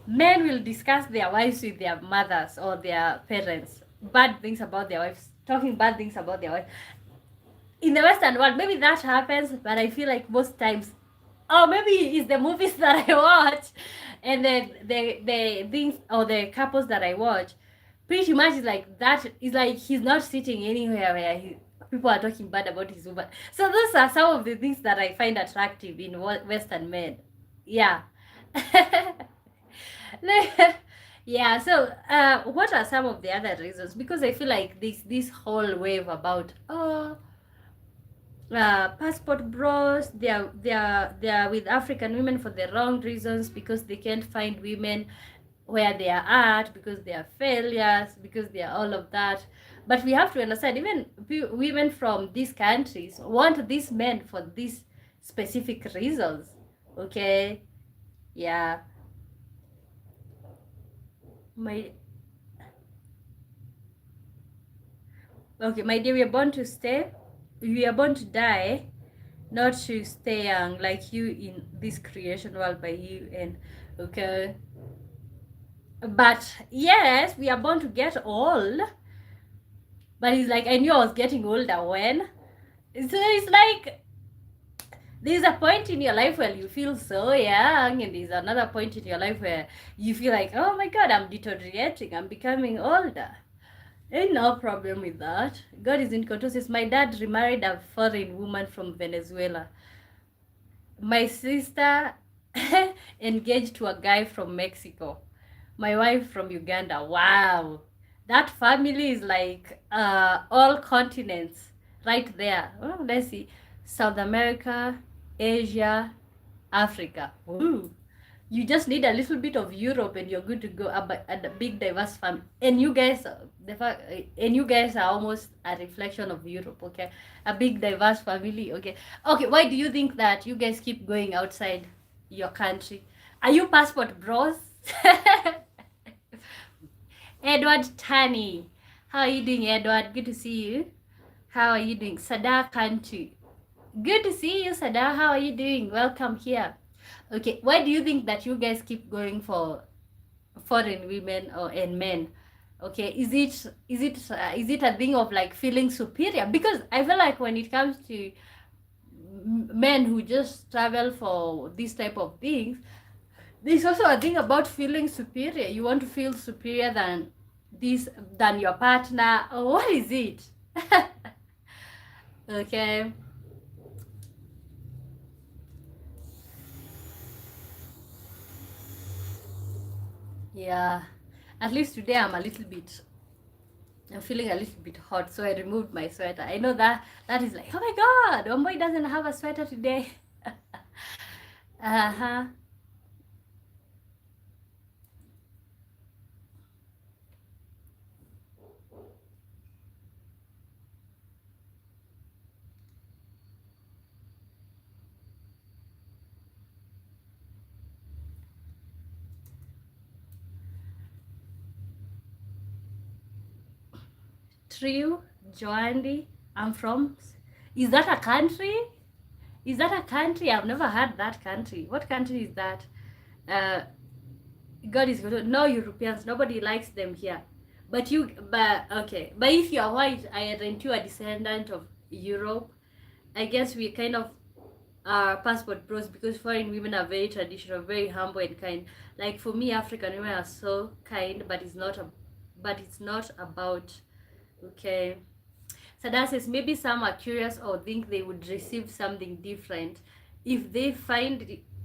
men will discuss their wives with their mothers or their parents, bad things about their wives, talking bad things about their wife. In the Western world, maybe that happens, but I feel like most times, oh, maybe it's the movies that I watch, and then the things or the couples that I watch, pretty much is like that. Is like he's not sitting anywhere where people are talking bad about his woman. So those are some of the things that I find attractive in Western men. Yeah. Yeah, so what are some of the other reasons? Because I feel like this whole wave about passport bros, they are with African women for the wrong reasons, because they can't find women where they are at, because they are failures, because they are all of that. But we have to understand, even women from these countries want these men for these specific reasons. Okay, yeah. My Okay, my dear, we are born to stay. We are born to die, not to stay young, like you in this creation world by you. And Okay. But yes, we are born to get old. But it's like I knew I was getting older when. So it's like there's a point in your life where you feel so young, and there's another point in your life where you feel like, oh my god, I'm deteriorating, I'm becoming older. Ain't no problem with that. God is in control. Since my dad remarried a foreign woman from Venezuela, my sister engaged to a guy from Mexico, my wife from Uganda. Wow, that family is like all continents right there. Oh, let's see, South America, Asia, Africa. Ooh. You just need a little bit of Europe and you're good to go. A big diverse family, and you guys, and you guys are almost a reflection of Europe. Okay, a big diverse family. Okay, okay. Why do you think that you guys keep going outside your country? Are you passport bros? Edward Tani, how are you doing, Edward? Good to see you. How are you doing, Sada Country? Good to see you, Sada. How are you doing? Welcome here. Okay, why do you think that you guys keep going for foreign women or and men? Okay, is it a thing of like feeling superior? Because I feel like when it comes to men who just travel for this type of things, there's also a thing about feeling superior. You want to feel superior than your partner, or what is it? Okay. Yeah, at least today I'm feeling a little bit hot, so I removed my sweater. I know that is like, oh my god, Omboy doesn't have a sweater today. Uh-huh. True, Joandy, I'm from. Is that a country? Is that a country? I've never heard that country. What country is that? Uh, God is good. No Europeans. Nobody likes them here. But okay. But if you are white, I aren't you a descendant of Europe? I guess we kind of are passport bros because foreign women are very traditional, very humble and kind. Like for me, African women are so kind, but it's not about okay. Sada says maybe some are curious or think they would receive something different if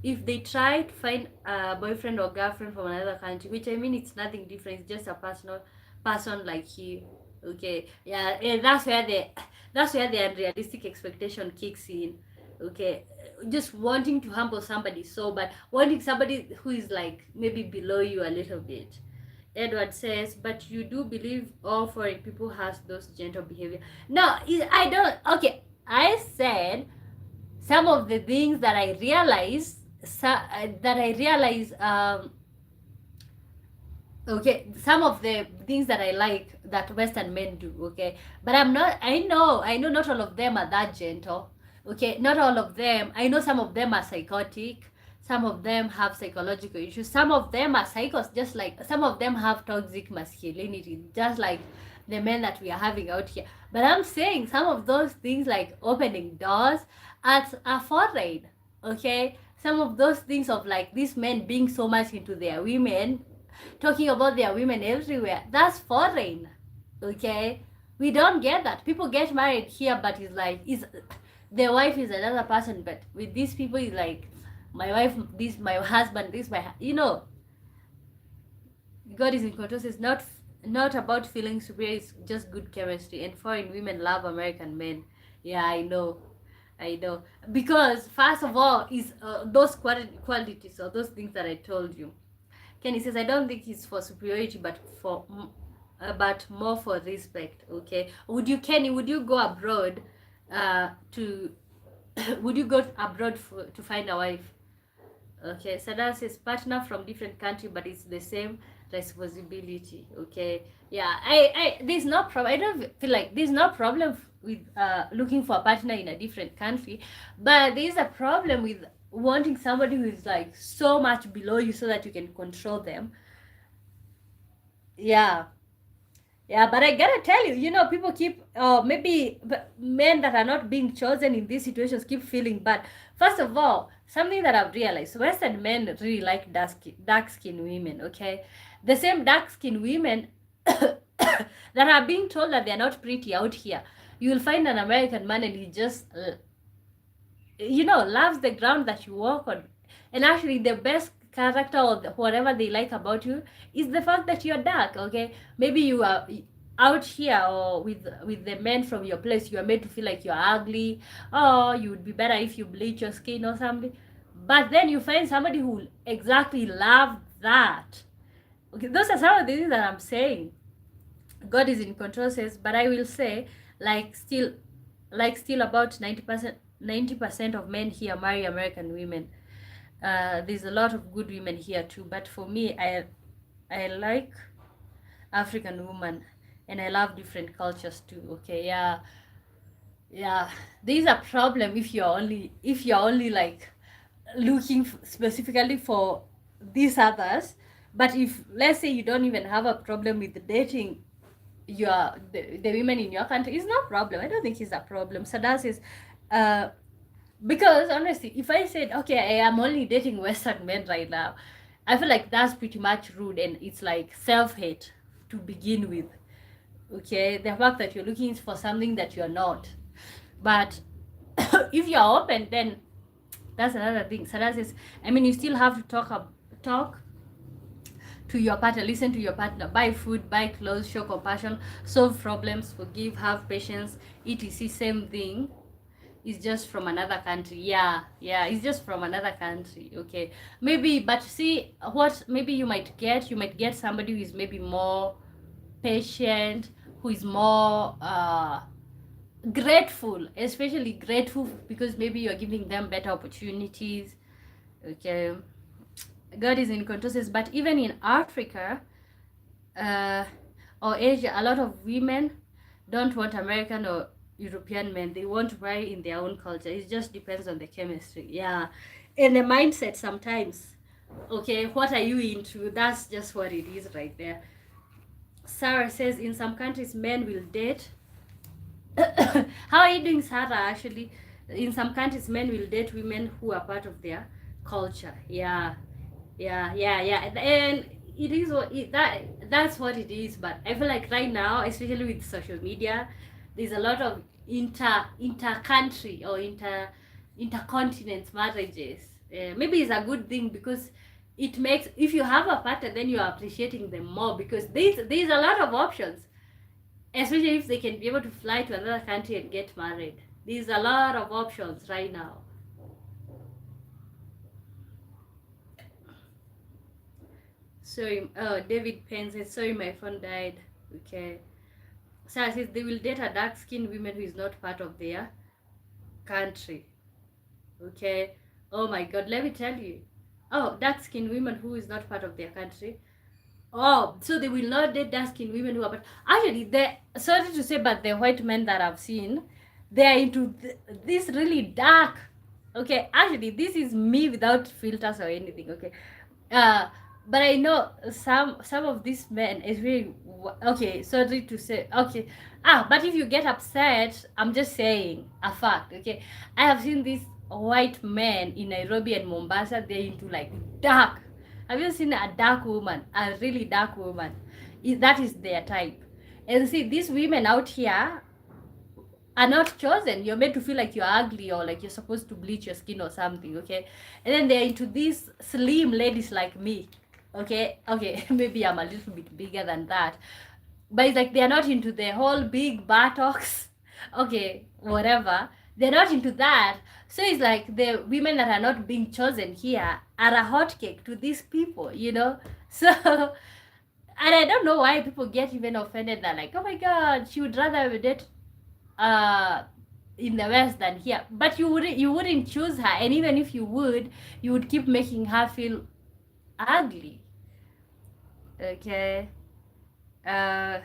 if they try to find a boyfriend or girlfriend from another country, which I mean it's nothing different, it's just a personal person like you. Okay. Yeah, and that's where the unrealistic expectation kicks in. Okay. Just wanting to humble somebody so but wanting somebody who is like maybe below you a little bit. Edward says, but you do believe all foreign people has those gentle behavior. No, I don't. Okay, I said some of the things that I realize, okay, some of the things that I like that Western men do, okay, but I know not all of them are that gentle, okay, not all of them. I know some of them are psychotic, some of them have psychological issues, some of them are psychos, just like some of them have toxic masculinity, just like the men that we are having out here. But I'm saying some of those things like opening doors are foreign, okay. Some of those things of like these men being so much into their women, talking about their women everywhere. That's foreign. Okay? We don't get that. People get married here, but it's like is the wife is another person, but with these people it's like my wife, this my husband, this my God is in control. It's not about feeling superior, it's just good chemistry. And foreign women love American men. Yeah, I know. I know. Because first of all is those qualities or those things that I told you. Kenny says, I don't think it's for superiority, but more for respect. Okay. Would you go abroad, to, would you go abroad to find a wife? Okay. Sada says, partner from different country, but it's the same. responsibility. Okay, yeah, I there's no problem. I don't feel like there's no problem with looking for a partner in a different country, but there's a problem with wanting somebody who is like so much below you so that you can control them. Yeah. Yeah, but I gotta tell you, people keep, maybe men that are not being chosen in these situations keep feeling bad. First of all, something that I've realized, Western men really like dark skin women, okay? The same dark skin women that are being told that they're not pretty out here. You will find an American man and he just loves the ground that you walk on. And actually, the best character or whatever they like about you is the fact that you're dark. Okay, maybe you are out here or with the men from your place, you are made to feel like you're ugly. Oh, you would be better if you bleach your skin or something. But then you find somebody who exactly love that. Okay, those are some of the things that I'm saying. God is in control, says, but I will say, like still still about 90% of men here marry American women. There's a lot of good women here too, but for me, I like African women, and I love different cultures too. Okay, yeah, yeah. There's a problem if you're only like looking specifically for these others, but if let's say you don't even have a problem with dating the women in your country, it's no problem. I don't think it's a problem. Sadas is uh because honestly, if I said, okay, I am only dating Western men right now, I feel like that's pretty much rude and it's like self-hate to begin with. Okay, the fact that you're looking for something that you're not. But if you're open, then that's another thing. So that is, I mean, you still have to talk to your partner, listen to your partner, buy food, buy clothes, show compassion, solve problems, forgive, have patience, etc. Same thing. Is just from another country. Yeah, it's just from another country. Okay, maybe, but see what maybe you might get somebody who is maybe more patient, who is more grateful, especially grateful because maybe you're giving them better opportunities. Okay, God is in control, says, but even in Africa uh, or Asia, a lot of women don't want American or European men. They want to marry in their own culture. It just depends on the chemistry. Yeah. And the mindset sometimes. Okay, what are you into? That's just what it is right there. Sarah says in some countries men will date. How are you doing, Sarah? Actually, in some countries men will date women who are part of their culture. Yeah. Yeah. And it is that's what it is. But I feel like right now, especially with social media, there's a lot of inter country or intercontinent marriages. Maybe it's a good thing because it makes, if you have a partner, then you are appreciating them more because there's a lot of options, especially if they can be able to fly to another country and get married. There's a lot of options right now. Sorry, David Penn says, sorry, my phone died. Okay. Sarah says they will date a dark skinned woman who is not part of their country. Okay. Oh my god, let me tell you. Oh, dark skinned women who is not part of their country. Oh, so they will not date dark skinned women who are, but actually, sorry to say, but the white men that I've seen, they are into this really dark. Okay, actually, this is me without filters or anything. Okay, uh, but I know some of these men is really okay. Sorry to say. Okay, but if you get upset, I'm just saying a fact. Okay, I have seen these white men in Nairobi and Mombasa. They're into like dark. Have you seen a dark woman, a really dark woman? That is their type. And see, these women out here are not chosen. You're made to feel like you're ugly or like you're supposed to bleach your skin or something, okay? And then they're into these slim ladies like me, okay? Okay, maybe I'm a little bit bigger than that. But it's like they're not into the whole big buttocks, okay, whatever. They're not into that. So it's like the women that are not being chosen here are a hotcake to these people. So, and I don't know why people get even offended that like, oh my god, she would rather date uh in the West than here. But you wouldn't choose her, and even if you would keep making her feel ugly. Okay. Uh,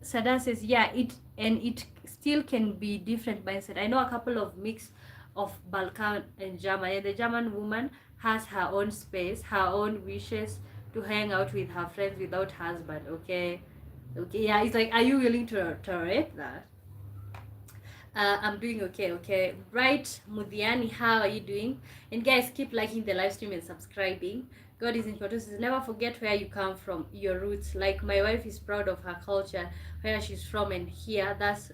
Sada says, yeah, it still can be different mindset. I know a couple of mix of Balkan and German, and the German woman has her own space, her own wishes to hang out with her friends without husband. Okay, okay, yeah. It's like, are you willing to tolerate that? I'm doing okay, okay. Right, Mudiani, how are you doing? And guys, keep liking the live stream and subscribing. God is in control. Never forget where you come from, your roots. Like my wife is proud of her culture, where she's from, and here that's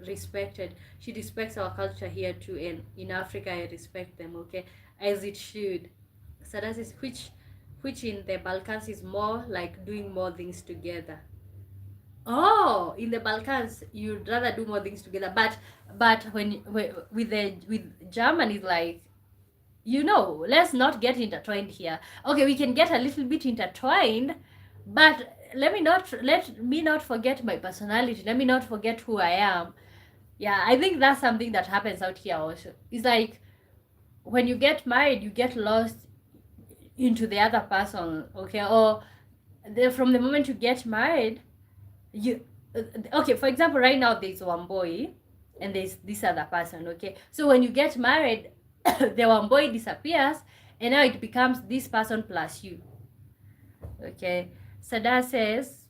respected. She respects our culture here too, and in Africa I respect them, okay, as it should. So that is which in the Balkans is more like doing more things together. Oh, in the Balkans, you'd rather do more things together. But when with Germany, it's like, let's not get intertwined here. Okay, we can get a little bit intertwined, but let me not forget my personality. Let me not forget who I am. Yeah, I think that's something that happens out here also. It's like when you get married, you get lost into the other person. Okay, or from the moment you get married you okay, for example, right now there's one boy and there's this other person. Okay, so when you get married the one boy disappears and now it becomes this person plus you. Okay, Sada says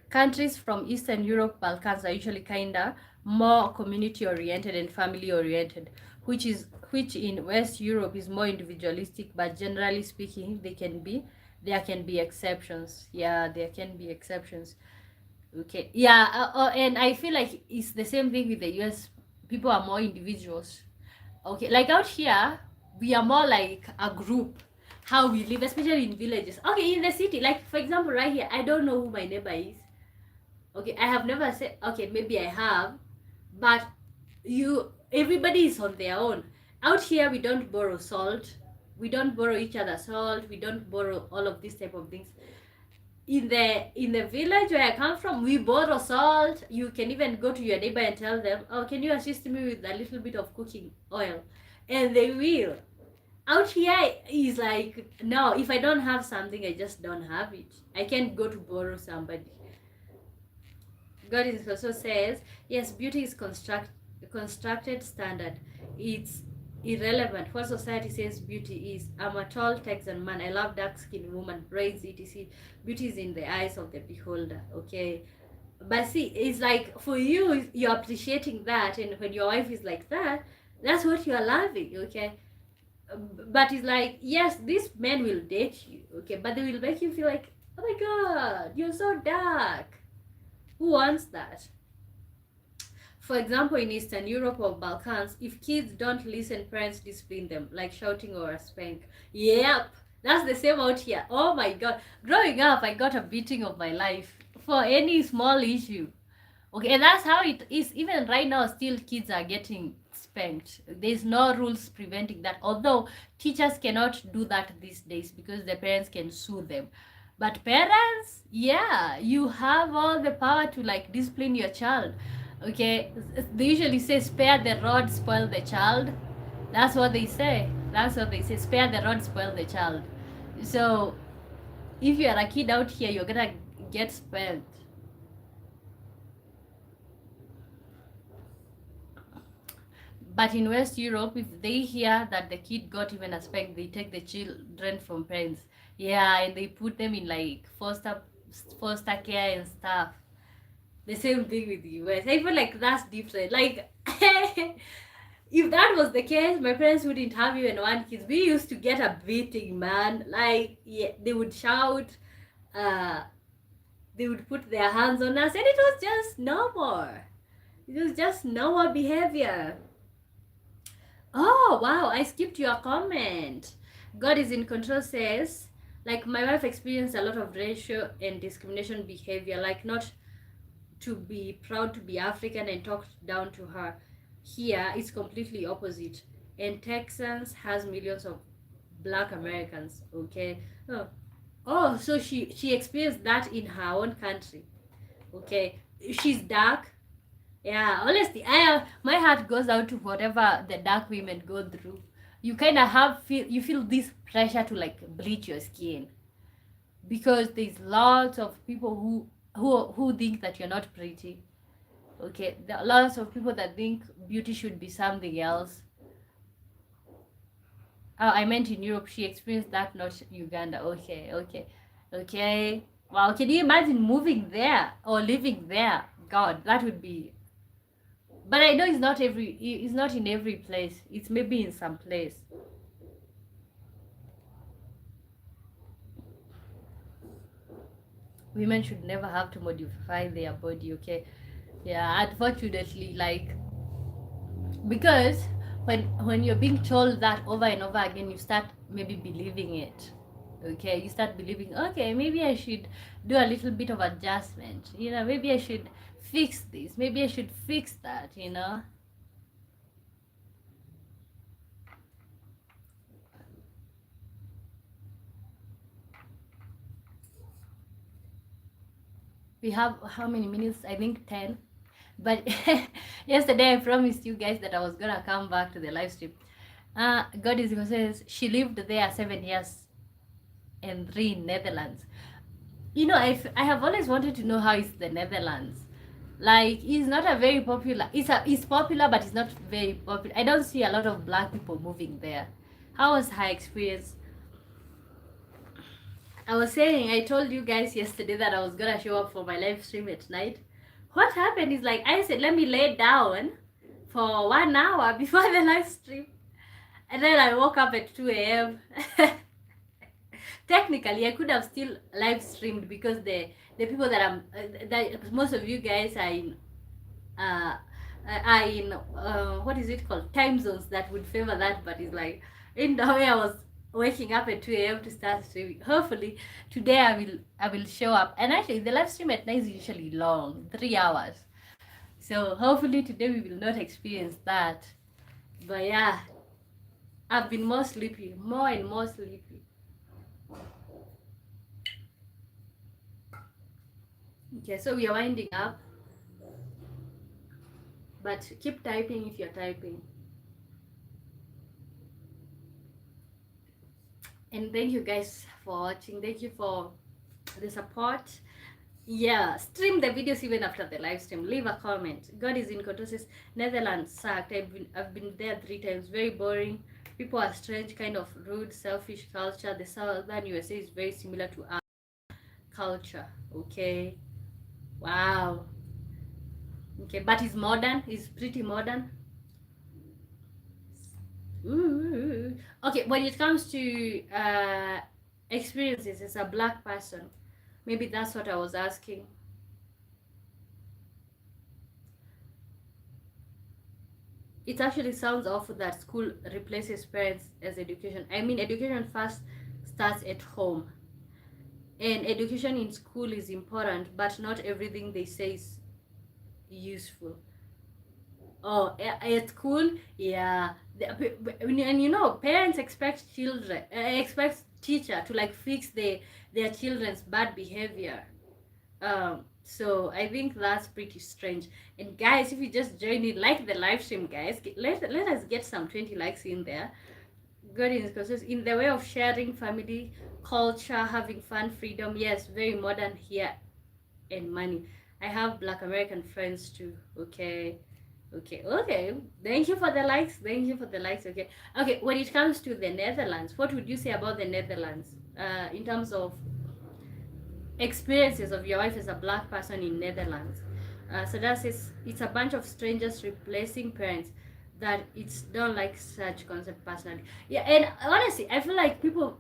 countries from Eastern Europe, Balkans are usually kinda more community oriented and family oriented, which in West Europe is more individualistic, but generally speaking there can be exceptions. Yeah, there can be exceptions. Okay. Yeah. And I feel like it's the same thing with the US. People are more individuals. Okay. Like out here, we are more like a group. How we live, especially in villages. Okay, in the city, like for example, right here, I don't know who my neighbor is. Okay, I have never said. Okay, maybe I have, but everybody is on their own. Out here, we don't borrow salt. We don't borrow each other salt. We don't borrow all of these type of things. In the village where I come from, we borrow salt. You can even go to your neighbor and tell them, "Oh, can you assist me with a little bit of cooking oil?" And they will. Out here is like, no, if I don't have something, I just don't have it. I can't go to borrow somebody. God is also says, yes, beauty is constructed standard. It's irrelevant what society says beauty is. I'm a tall Texan man. I love dark skinned woman, braids, etc. Beauty is in the eyes of the beholder. Okay. But see, it's like for you, you're appreciating that, and when your wife is like that, that's what you're loving, okay? But it's like, yes, these men will date you, okay, but they will make you feel like, oh my god, you're so dark. Who wants that? For example, in Eastern Europe or Balkans, if kids don't listen, parents discipline them, like shouting or a spank. Yep, that's the same out here. Oh my god. Growing up, I got a beating of my life for any small issue. Okay, and that's how it is. Even right now, still kids are getting spanked. There's no rules preventing that. Although teachers cannot do that these days because the parents can sue them. But parents, yeah, you have all the power to like discipline your child. Okay, they usually say spare the rod, spoil the child. That's what they say. That's what they say. Spare the rod, spoil the child. So if you are a kid out here, you're gonna get spanked. But in West Europe, if they hear that the kid got even a spank, they take the children from parents. Yeah, and they put them in like foster care and stuff. The same thing with the US. I feel like that's different. Like if that was the case, my parents wouldn't have even one kids. We used to get a beating, man. Like, yeah, they would shout, they would put their hands on us, and it was just normal. It was just normal behavior. Oh wow, I skipped your comment. God is in control says, like my wife experienced a lot of racial and discrimination behavior, like not to be proud to be African and talked down to her. Here it's completely opposite. And Texas has millions of black Americans, okay? Oh, so she experienced that in her own country. Okay. She's dark. Yeah, honestly, my heart goes out to whatever the dark women go through. You kind of you feel this pressure to like bleach your skin. because there's lots of people who think that you're not pretty. Okay, there are lots of people that think beauty should be something else. I meant in Europe. She experienced that, not Uganda. Okay, okay, okay. Wow, can you imagine moving there or living there? God, that would be. But I know it's not in every place. It's maybe in some place. Women should never have to modify their body. Okay, yeah. Unfortunately, like, because when you're being told that over and over again, you start maybe believing it. Okay, you start believing, okay, maybe I should do a little bit of adjustment, maybe I should fix this, maybe I should fix that. We have how many minutes? I think 10. But yesterday I promised you guys that I was gonna come back to the live stream. God is says she lived there 7 years and 3 in Netherlands. I have always wanted to know how is the Netherlands. Like, it's not a very popular. It's popular, but it's not very popular. I don't see a lot of black people moving there. How was her experience? I was saying, I told you guys yesterday that I was gonna show up for my live stream at night. What happened is, like, I said, let me lay down for 1 hour before the live stream, and then I woke up at 2 a.m. Technically, I could have still live streamed because the people that that most of you guys uh, are in what is it called, time zones that would favor that, but it's like in the way I was waking up at 2 a.m. to start streaming. Hopefully today I will show up, and actually the live stream at night is usually long, 3 hours, so hopefully today we will not experience that. But yeah, I've been more sleepy, more and more sleepy. Okay, so we are winding up, but keep typing if you're typing. And thank you guys for watching. Thank you for the support. Yeah, stream the videos even after the live stream. Leave a comment. God is in control. Says Netherlands sucked. I've been there 3 times. Very boring. People are strange, kind of rude, selfish culture. The southern USA is very similar to our culture. Okay. Wow. Okay, but it's modern. It's pretty modern. Ooh. Okay, when it comes to experiences as a black person, maybe that's what I was asking. It actually sounds awful that school replaces parents as education. I mean, education first starts at home, and education in school is important, but not everything they say is useful. Oh, at school, yeah. And parents expect children, expect teacher to like fix their children's bad behavior. So I think that's pretty strange. And guys, if you just joined in, like the live stream, guys, let us get some 20 likes in there. Good in the way of sharing family, culture, having fun, freedom. Yes, very modern here, and money. I have Black American friends too. Okay. Okay. Thank you for the likes. Thank you for the likes. Okay. When it comes to the Netherlands, what would you say about the Netherlands? In terms of experiences of your wife as a black person in Netherlands. So that says it's a bunch of strangers replacing parents. That it's don't like such concept personally. Yeah, and honestly, I feel like people,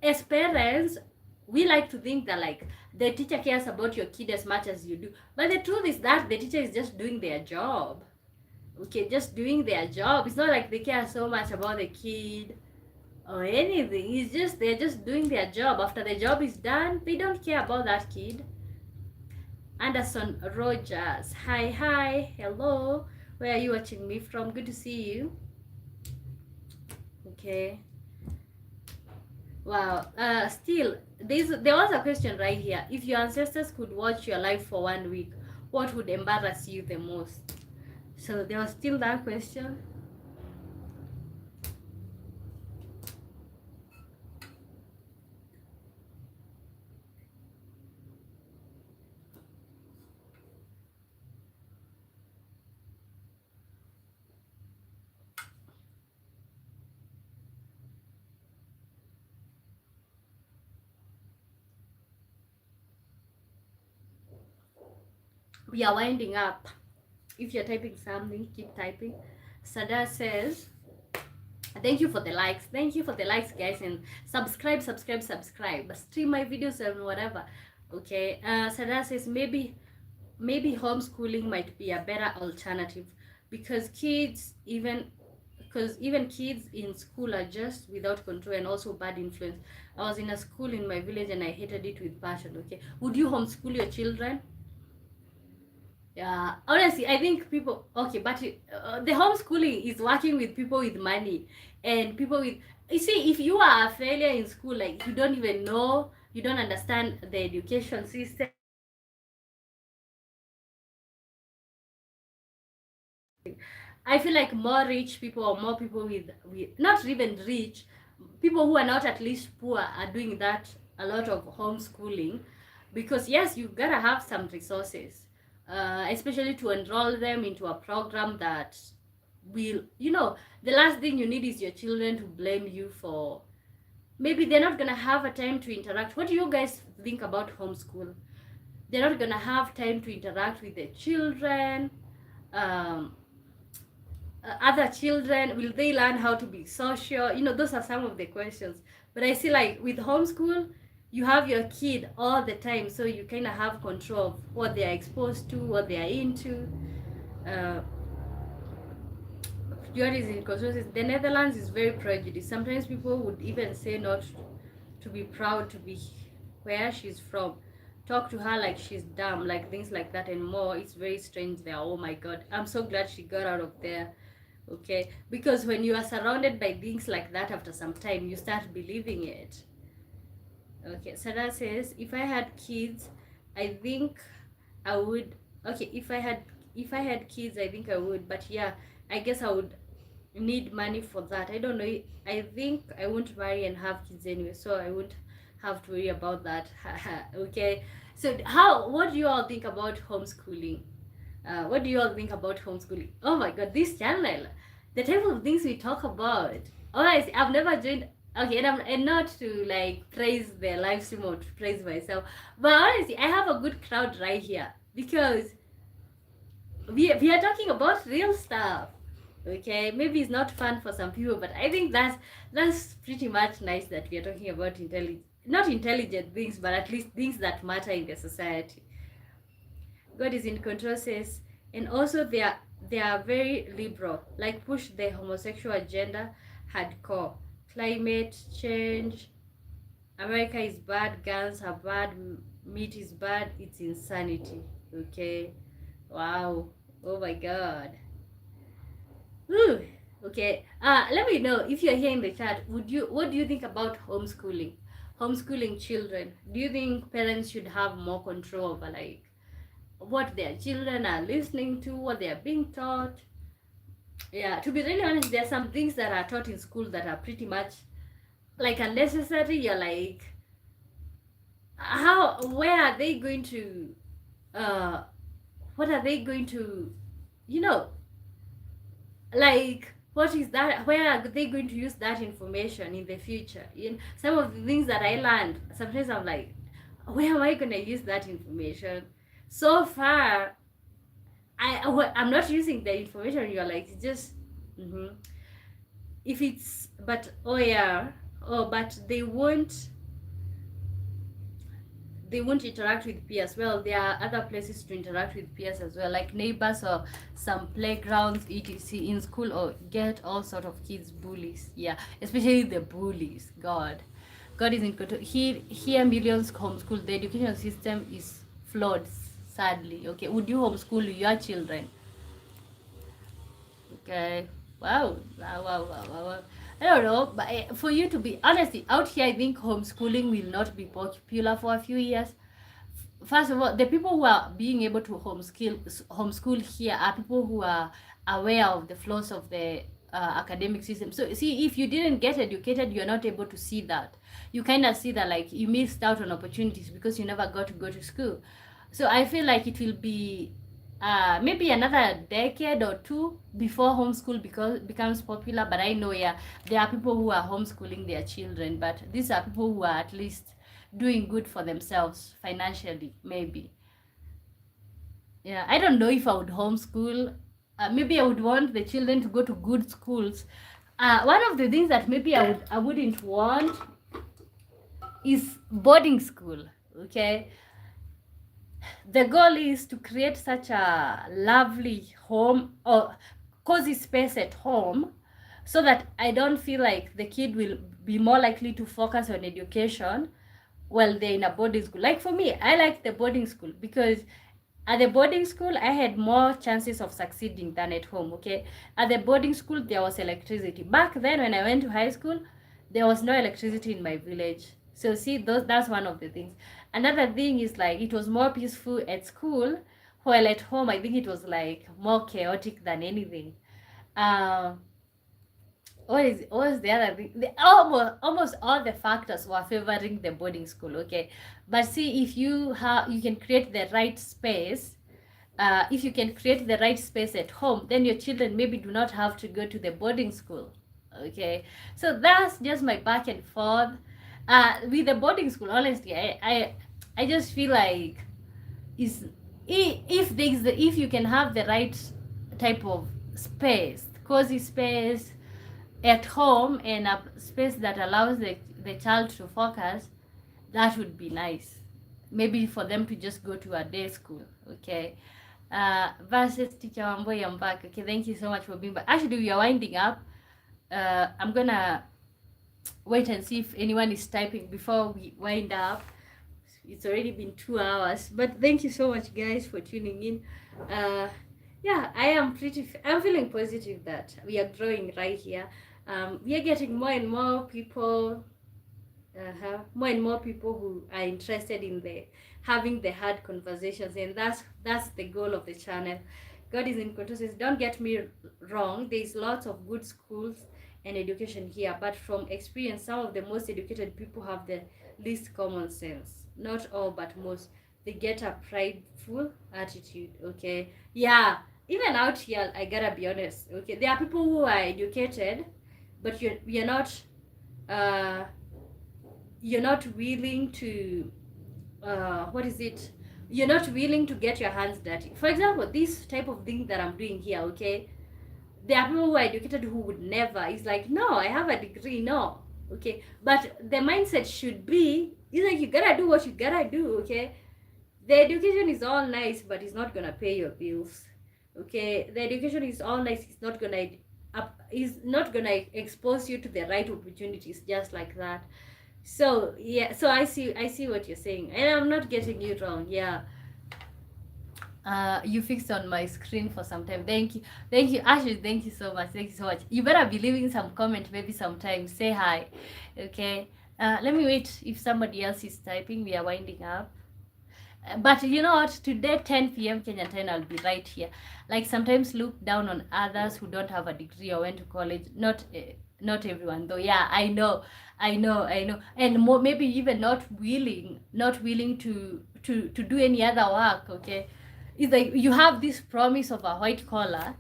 as parents, we like to think that like the teacher cares about your kid as much as you do. But the truth is that the teacher is just doing their job. Okay, just doing their job. It's not like they care so much about the kid or anything. It's just they're just doing their job. After the job is done, they don't care about that kid. Anderson Rogers, hi, hello. Where are you watching me from? Good to see you. Okay. Wow. Still, there was a question right here. If your ancestors could watch your life for 1 week, what would embarrass you the most? So there was still that question. We are winding up. If you're typing something, keep typing. Sada says, thank you for the likes. Thank you for the likes, guys, and subscribe, subscribe, subscribe. Stream my videos and whatever. Okay. Sada says maybe homeschooling might be a better alternative because even kids in school are just without control and also bad influence. I was in a school in my village and I hated it with passion. Okay. Would you homeschool your children? Yeah, honestly, I think people okay, but the homeschooling is working with people with money and people with. You see, if you are a failure in school, like you don't even know, you don't understand the education system. I feel like more rich people or more people with not even rich people who are not at least poor are doing that a lot of homeschooling because yes, you gotta have some resources, especially to enroll them into a program that will, the last thing you need is your children to blame you for maybe they're not gonna have a time to interact. What do you guys think about homeschool? They're not gonna have time to interact with their children. um, Other children, will they learn how to be social? Those are some of the questions. But I see like with homeschool, you have your kid all the time, so you kind of have control of what they are exposed to, what they are into. uh, Juries in consensus. The Netherlands is very prejudiced. Sometimes people would even say not to be proud to be where she's from, talk to her like she's dumb, like things like that and more. It's very strange there. Oh my god, I'm so glad she got out of there. Okay, because when you are surrounded by things like that, after some time you start believing it. Okay, Sarah says, if I had kids, I think I would. Okay, if I had kids, I think I would. But yeah, I guess I would need money for that. I don't know. I think I won't marry and have kids anyway, so I won't have to worry about that. Okay. So what do you all think about homeschooling? What do you all think about homeschooling? Oh my god, this channel, the type of things we talk about. Honestly, I've never joined. Okay, and not to like praise the live stream or to praise myself, but honestly, I have a good crowd right here because we are talking about real stuff. Okay, maybe it's not fun for some people, but I think that's pretty much nice that we are talking about not intelligent things, but at least things that matter in the society. God is in control says, and also they are very liberal, like push the homosexual agenda hardcore. Climate change, America is bad, guns are bad, meat is bad, it's insanity. Okay. Wow. Oh my god. Whew. Okay. Let me know if you're here in the chat. What do you think about homeschooling? Homeschooling children. Do you think parents should have more control over like what their children are listening to, what they are being taught? Yeah, to be really honest, there are some things that are taught in school that are pretty much like unnecessary. You're like, where are they going to, uh, what are they going to, you know, like, what is that? Where are they going to use that information in the future? Some of the things that I learned, sometimes I'm like, where am I going to use that information? So far, I'm not using the information. You're like, just, if it's, but oh yeah, oh, but they won't interact with peers. Well, there are other places to interact with peers as well, like neighbors or some playgrounds, etc. In school, or get all sort of kids bullies. Yeah, especially the bullies. God is in control. Here millions homeschool. The education system is flawed, sadly. Okay, would you homeschool your children? Okay. Wow. Wow, wow, wow, wow, wow. I don't know, but for you to be honestly out here, I think homeschooling will not be popular for a few years. First of all, the people who are being able to homeschool here are people who are aware of the flaws of the academic system. So see, if you didn't get educated, you're not able to see that. You kind of see that like you missed out on opportunities because you never got to go to school. So I feel like it will be maybe another decade or two before homeschool becomes popular. But I know, yeah, there are people who are homeschooling their children, but these are people who are at least doing good for themselves financially, maybe. Yeah, I don't know if I would homeschool. Maybe I would want the children to go to good schools. One of the things that maybe I wouldn't want is boarding school. Okay, the goal is to create such a lovely home or cozy space at home, so that I don't feel like the kid will be more likely to focus on education while they're in a boarding school. Like for me, I like the boarding school because at the boarding school I had more chances of succeeding than at home. Okay, at the boarding school there was electricity. Back then when I went to high school, there was no electricity in my village. So see, that's one of the things. Another thing is like it was more peaceful at school, while at home I think it was like more chaotic than anything. um what is the other thing? Almost all the factors were favoring the boarding school. Okay, but see, if you can create the right space, if you can create the right space at home, then your children maybe do not have to go to the boarding school. Okay, so that's just my back and forth. With the boarding school, honestly, I just feel like is if you can have the right type of space, cozy space at home, and a space that allows the child to focus, that would be nice. Maybe for them to just go to a day school. Okay. Versus teacher Wamboy, I'm back. Okay, thank you so much for being back. Actually, we are winding up. I'm gonna wait and see if anyone is typing before we wind up. It's already been 2 hours, but thank you so much, guys, for tuning in. Yeah, I'm feeling positive that we are growing right here. We are getting more and more people, more and more people who are interested in the having the hard conversations, and that's the goal of the channel. God is in control. Don't get me wrong, there's lots of good schools and education here, but from experience, some of the most educated people have the least common sense. Not all, but most. They get a prideful attitude. Okay, yeah, even out here, I gotta be honest. Okay, there are people who are educated, but uh you're not willing to, what is it, you're not willing to get your hands dirty. For example, this type of thing that I'm doing here. Okay, there are people who are educated who would never. It's like, no, I have a degree, no. Okay, but the mindset should be, it's like you gotta do what you gotta do. Okay, the education is all nice, but it's not gonna pay your bills. Okay, the education is all nice, it's not gonna expose you to the right opportunities just like that. So yeah, so I see what you're saying, and I'm not getting you wrong. Yeah. You fixed on my screen for some time. Thank you, Ashley. Thank you so much. Thank you so much. You better be leaving some comment maybe sometime. Say hi. Okay. Let me wait if somebody else is typing. We are winding up. But you know what? Today, 10 p.m. Kenya time, I'll be right here. Like sometimes look down on others who don't have a degree or went to college. Not everyone though. Yeah, I know, and more, maybe even not willing to do any other work. Okay, it's like you have this promise of a white collar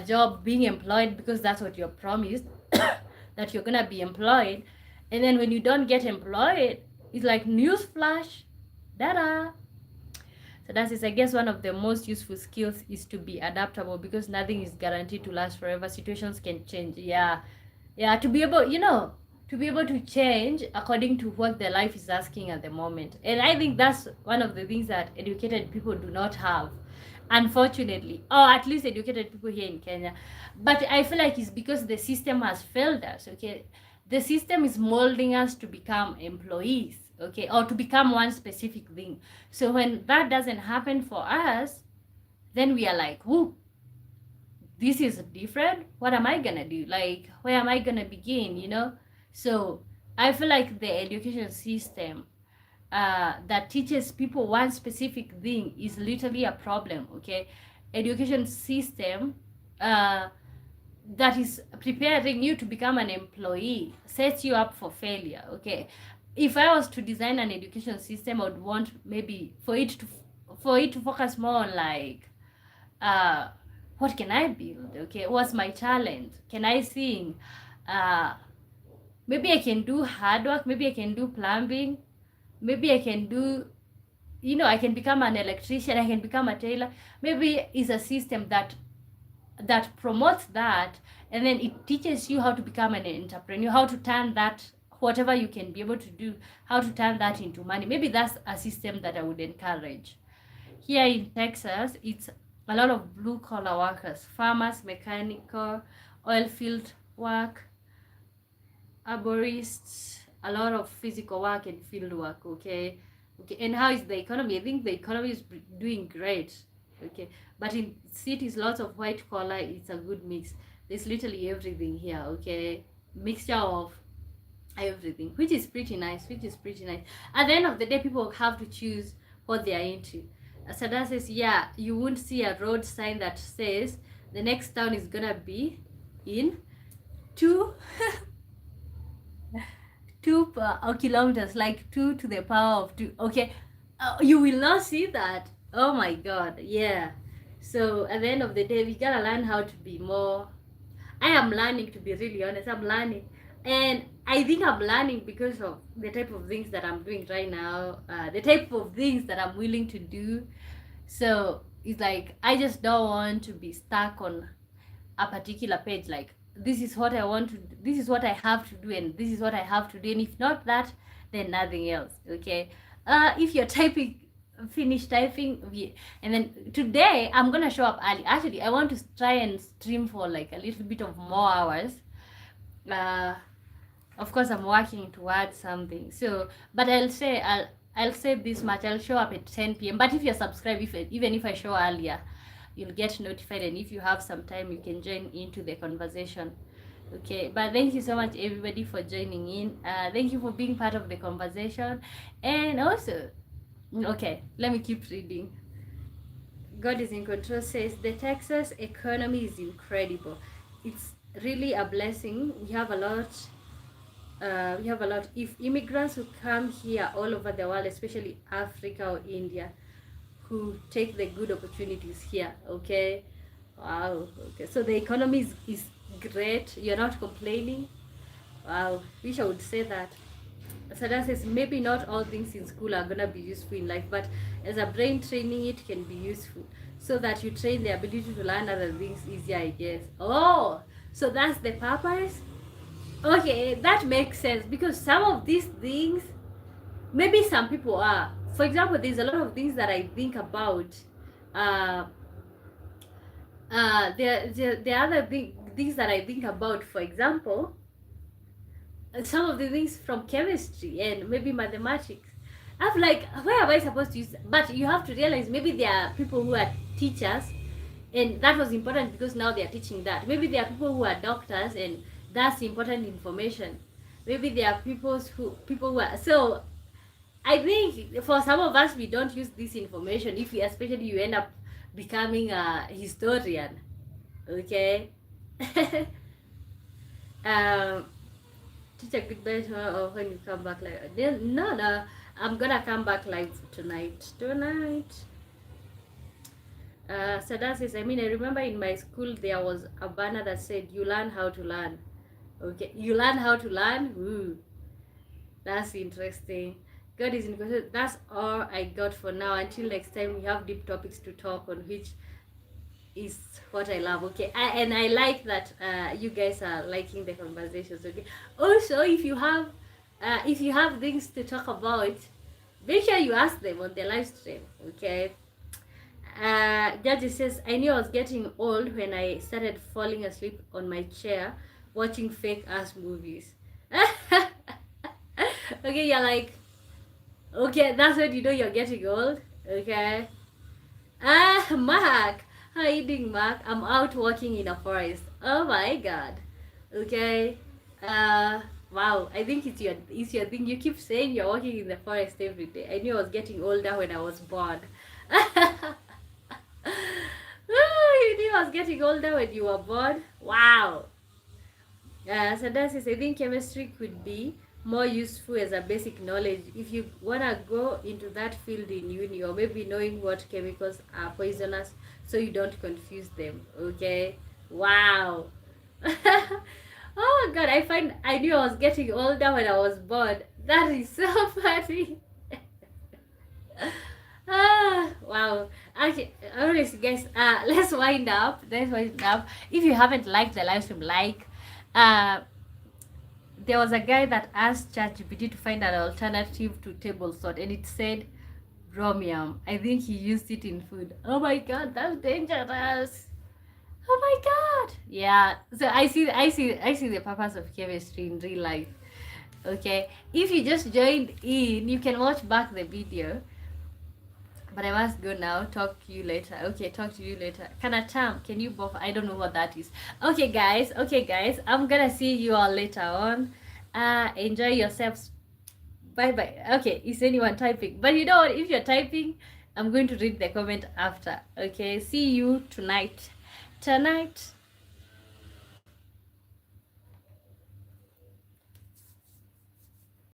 job, being employed because that's what you're promised, that you're gonna be employed, and then when you don't get employed, it's like newsflash, data. So that is, I guess, one of the most useful skills is to be adaptable, because nothing is guaranteed to last forever. Situations can change. Yeah, to be able to change according to what their life is asking at the moment. And I think that's one of the things that educated people do not have, unfortunately, or at least educated people here in Kenya. But I feel like it's because the system has failed us. Okay, the system is molding us to become employees, okay, or to become one specific thing. So when that doesn't happen for us, then we are like, whoo, this is different. What am I gonna do? Like, where am I gonna begin? So I feel like the education system that teaches people one specific thing is literally a problem. Okay, education system uh, that is preparing you to become an employee sets you up for failure. Okay, if I was to design an education system, I would want maybe for it to focus more on like, uh what can I build? Okay, what's my talent? Can I sing? uh Maybe I can do hard work, maybe I can do plumbing, maybe I can do I can become an electrician, I can become a tailor. Maybe it's a system that promotes that, and then it teaches you how to become an entrepreneur, how to turn that, whatever you can be able to do, how to turn that into money. Maybe that's a system that I would encourage. Here in Texas, it's a lot of blue collar workers, farmers, mechanical, oil field work, arborists, a lot of physical work and field work. Okay, and how is the economy? I think the economy is doing great. Okay, but in cities, lots of white collar. It's a good mix. There's literally everything here. Okay, mixture of everything, which is pretty nice. At the end of the day, people have to choose what they are into. Sada says, yeah, you won't see a road sign that says the next town is gonna be in two 2 kilometers, like 2 to the power of 2. Okay, you will not see that. Oh my god, yeah. So at the end of the day, we gotta learn how to be more. I am learning, to be really honest. I'm learning, and I think I'm learning because of the type of things that I'm doing right now, the type of things that I'm willing to do. So it's like I just don't want to be stuck on a particular page, like this is what I want to do, this is what I have to do, and this is what I have to do, and if not that, then nothing else. Okay, if you're typing, finish typing, and then today I'm gonna show up early. Actually, I want to try and stream for like a little bit of more hours. uh of course, I'm working towards something. So, but I'll say this much: I'll show up at 10 p.m. But if you're subscribed, even if I show earlier, you'll get notified, and if you have some time, you can join into the conversation. Okay, but thank you so much, everybody, for joining in. Thank you for being part of the conversation, and also, okay, let me keep reading. God is in control says the Texas economy is incredible. It's really a blessing. We have a lot. If immigrants who come here all over the world, especially Africa or India, who take the good opportunities here. Okay, wow. Okay, so the economy is great. You're not complaining. Wow, wish I would say that. Sada says maybe not all things in school are gonna be useful in life, but as a brain training, it can be useful so that you train the ability to learn other things easier, I guess. Oh, so that's the purpose. Okay, that makes sense, because some of these things, maybe some people are. For example, there's a lot of things that I think about. Uh, the other things that I think about, for example, some of the things from chemistry and maybe mathematics. I'm like, where am I supposed to use? But you have to realize maybe there are people who are teachers, and that was important because now they are teaching that. Maybe there are people who are doctors, and that's important information. Maybe there are people who are so. I think for some of us, we don't use this information. If you, especially you end up becoming a historian, okay. um, Teach a goodbye to her, or when you come back live. No, I'm gonna come back live tonight. Sada says, I mean, I remember in my school there was a banner that said, "You learn how to learn." Okay, you learn how to learn. Ooh, that's interesting. God is in control. That's all I got for now. Until next time, we have deep topics to talk on, which is what I love. Okay, and I like that you guys are liking the conversations. Okay, also if you have things to talk about, make sure you ask them on the live stream. Okay. Judge says, I knew I was getting old when I started falling asleep on my chair watching fake ass movies. Okay, you're like, okay, that's when you know you're getting old. Okay. Mark, how are you doing, Mark? I'm out walking in a forest. Oh my god. Okay. Wow. I think it's your thing. You keep saying you're walking in the forest every day. I knew I was getting older when I was born. You knew I was getting older when you were born. Wow. Sada says, I think chemistry could be more useful as a basic knowledge if you wanna go into that field in uni, or maybe knowing what chemicals are poisonous so you don't confuse them. Okay. Wow. Oh my god, I knew I was getting older when I was born. That is so funny. Wow. Okay, always guys, let's wind up. Let's wind up. If you haven't liked the live stream, uh there was a guy that asked ChatGPT to find an alternative to table salt, and it said bromium. I think he used it in food. Oh my god, that's dangerous. Oh my god. Yeah. So I see the purpose of chemistry in real life. Okay. If you just joined in, you can watch back the video. But I must go now. Talk to you later. Okay, talk to you later. Kanatam, can you both? I don't know what that is. Okay, guys. Okay, guys. I'm gonna see you all later on. Enjoy yourselves. Bye bye. Okay, is anyone typing? But you know what? If you're typing, I'm going to read the comment after. Okay, see you tonight. Tonight.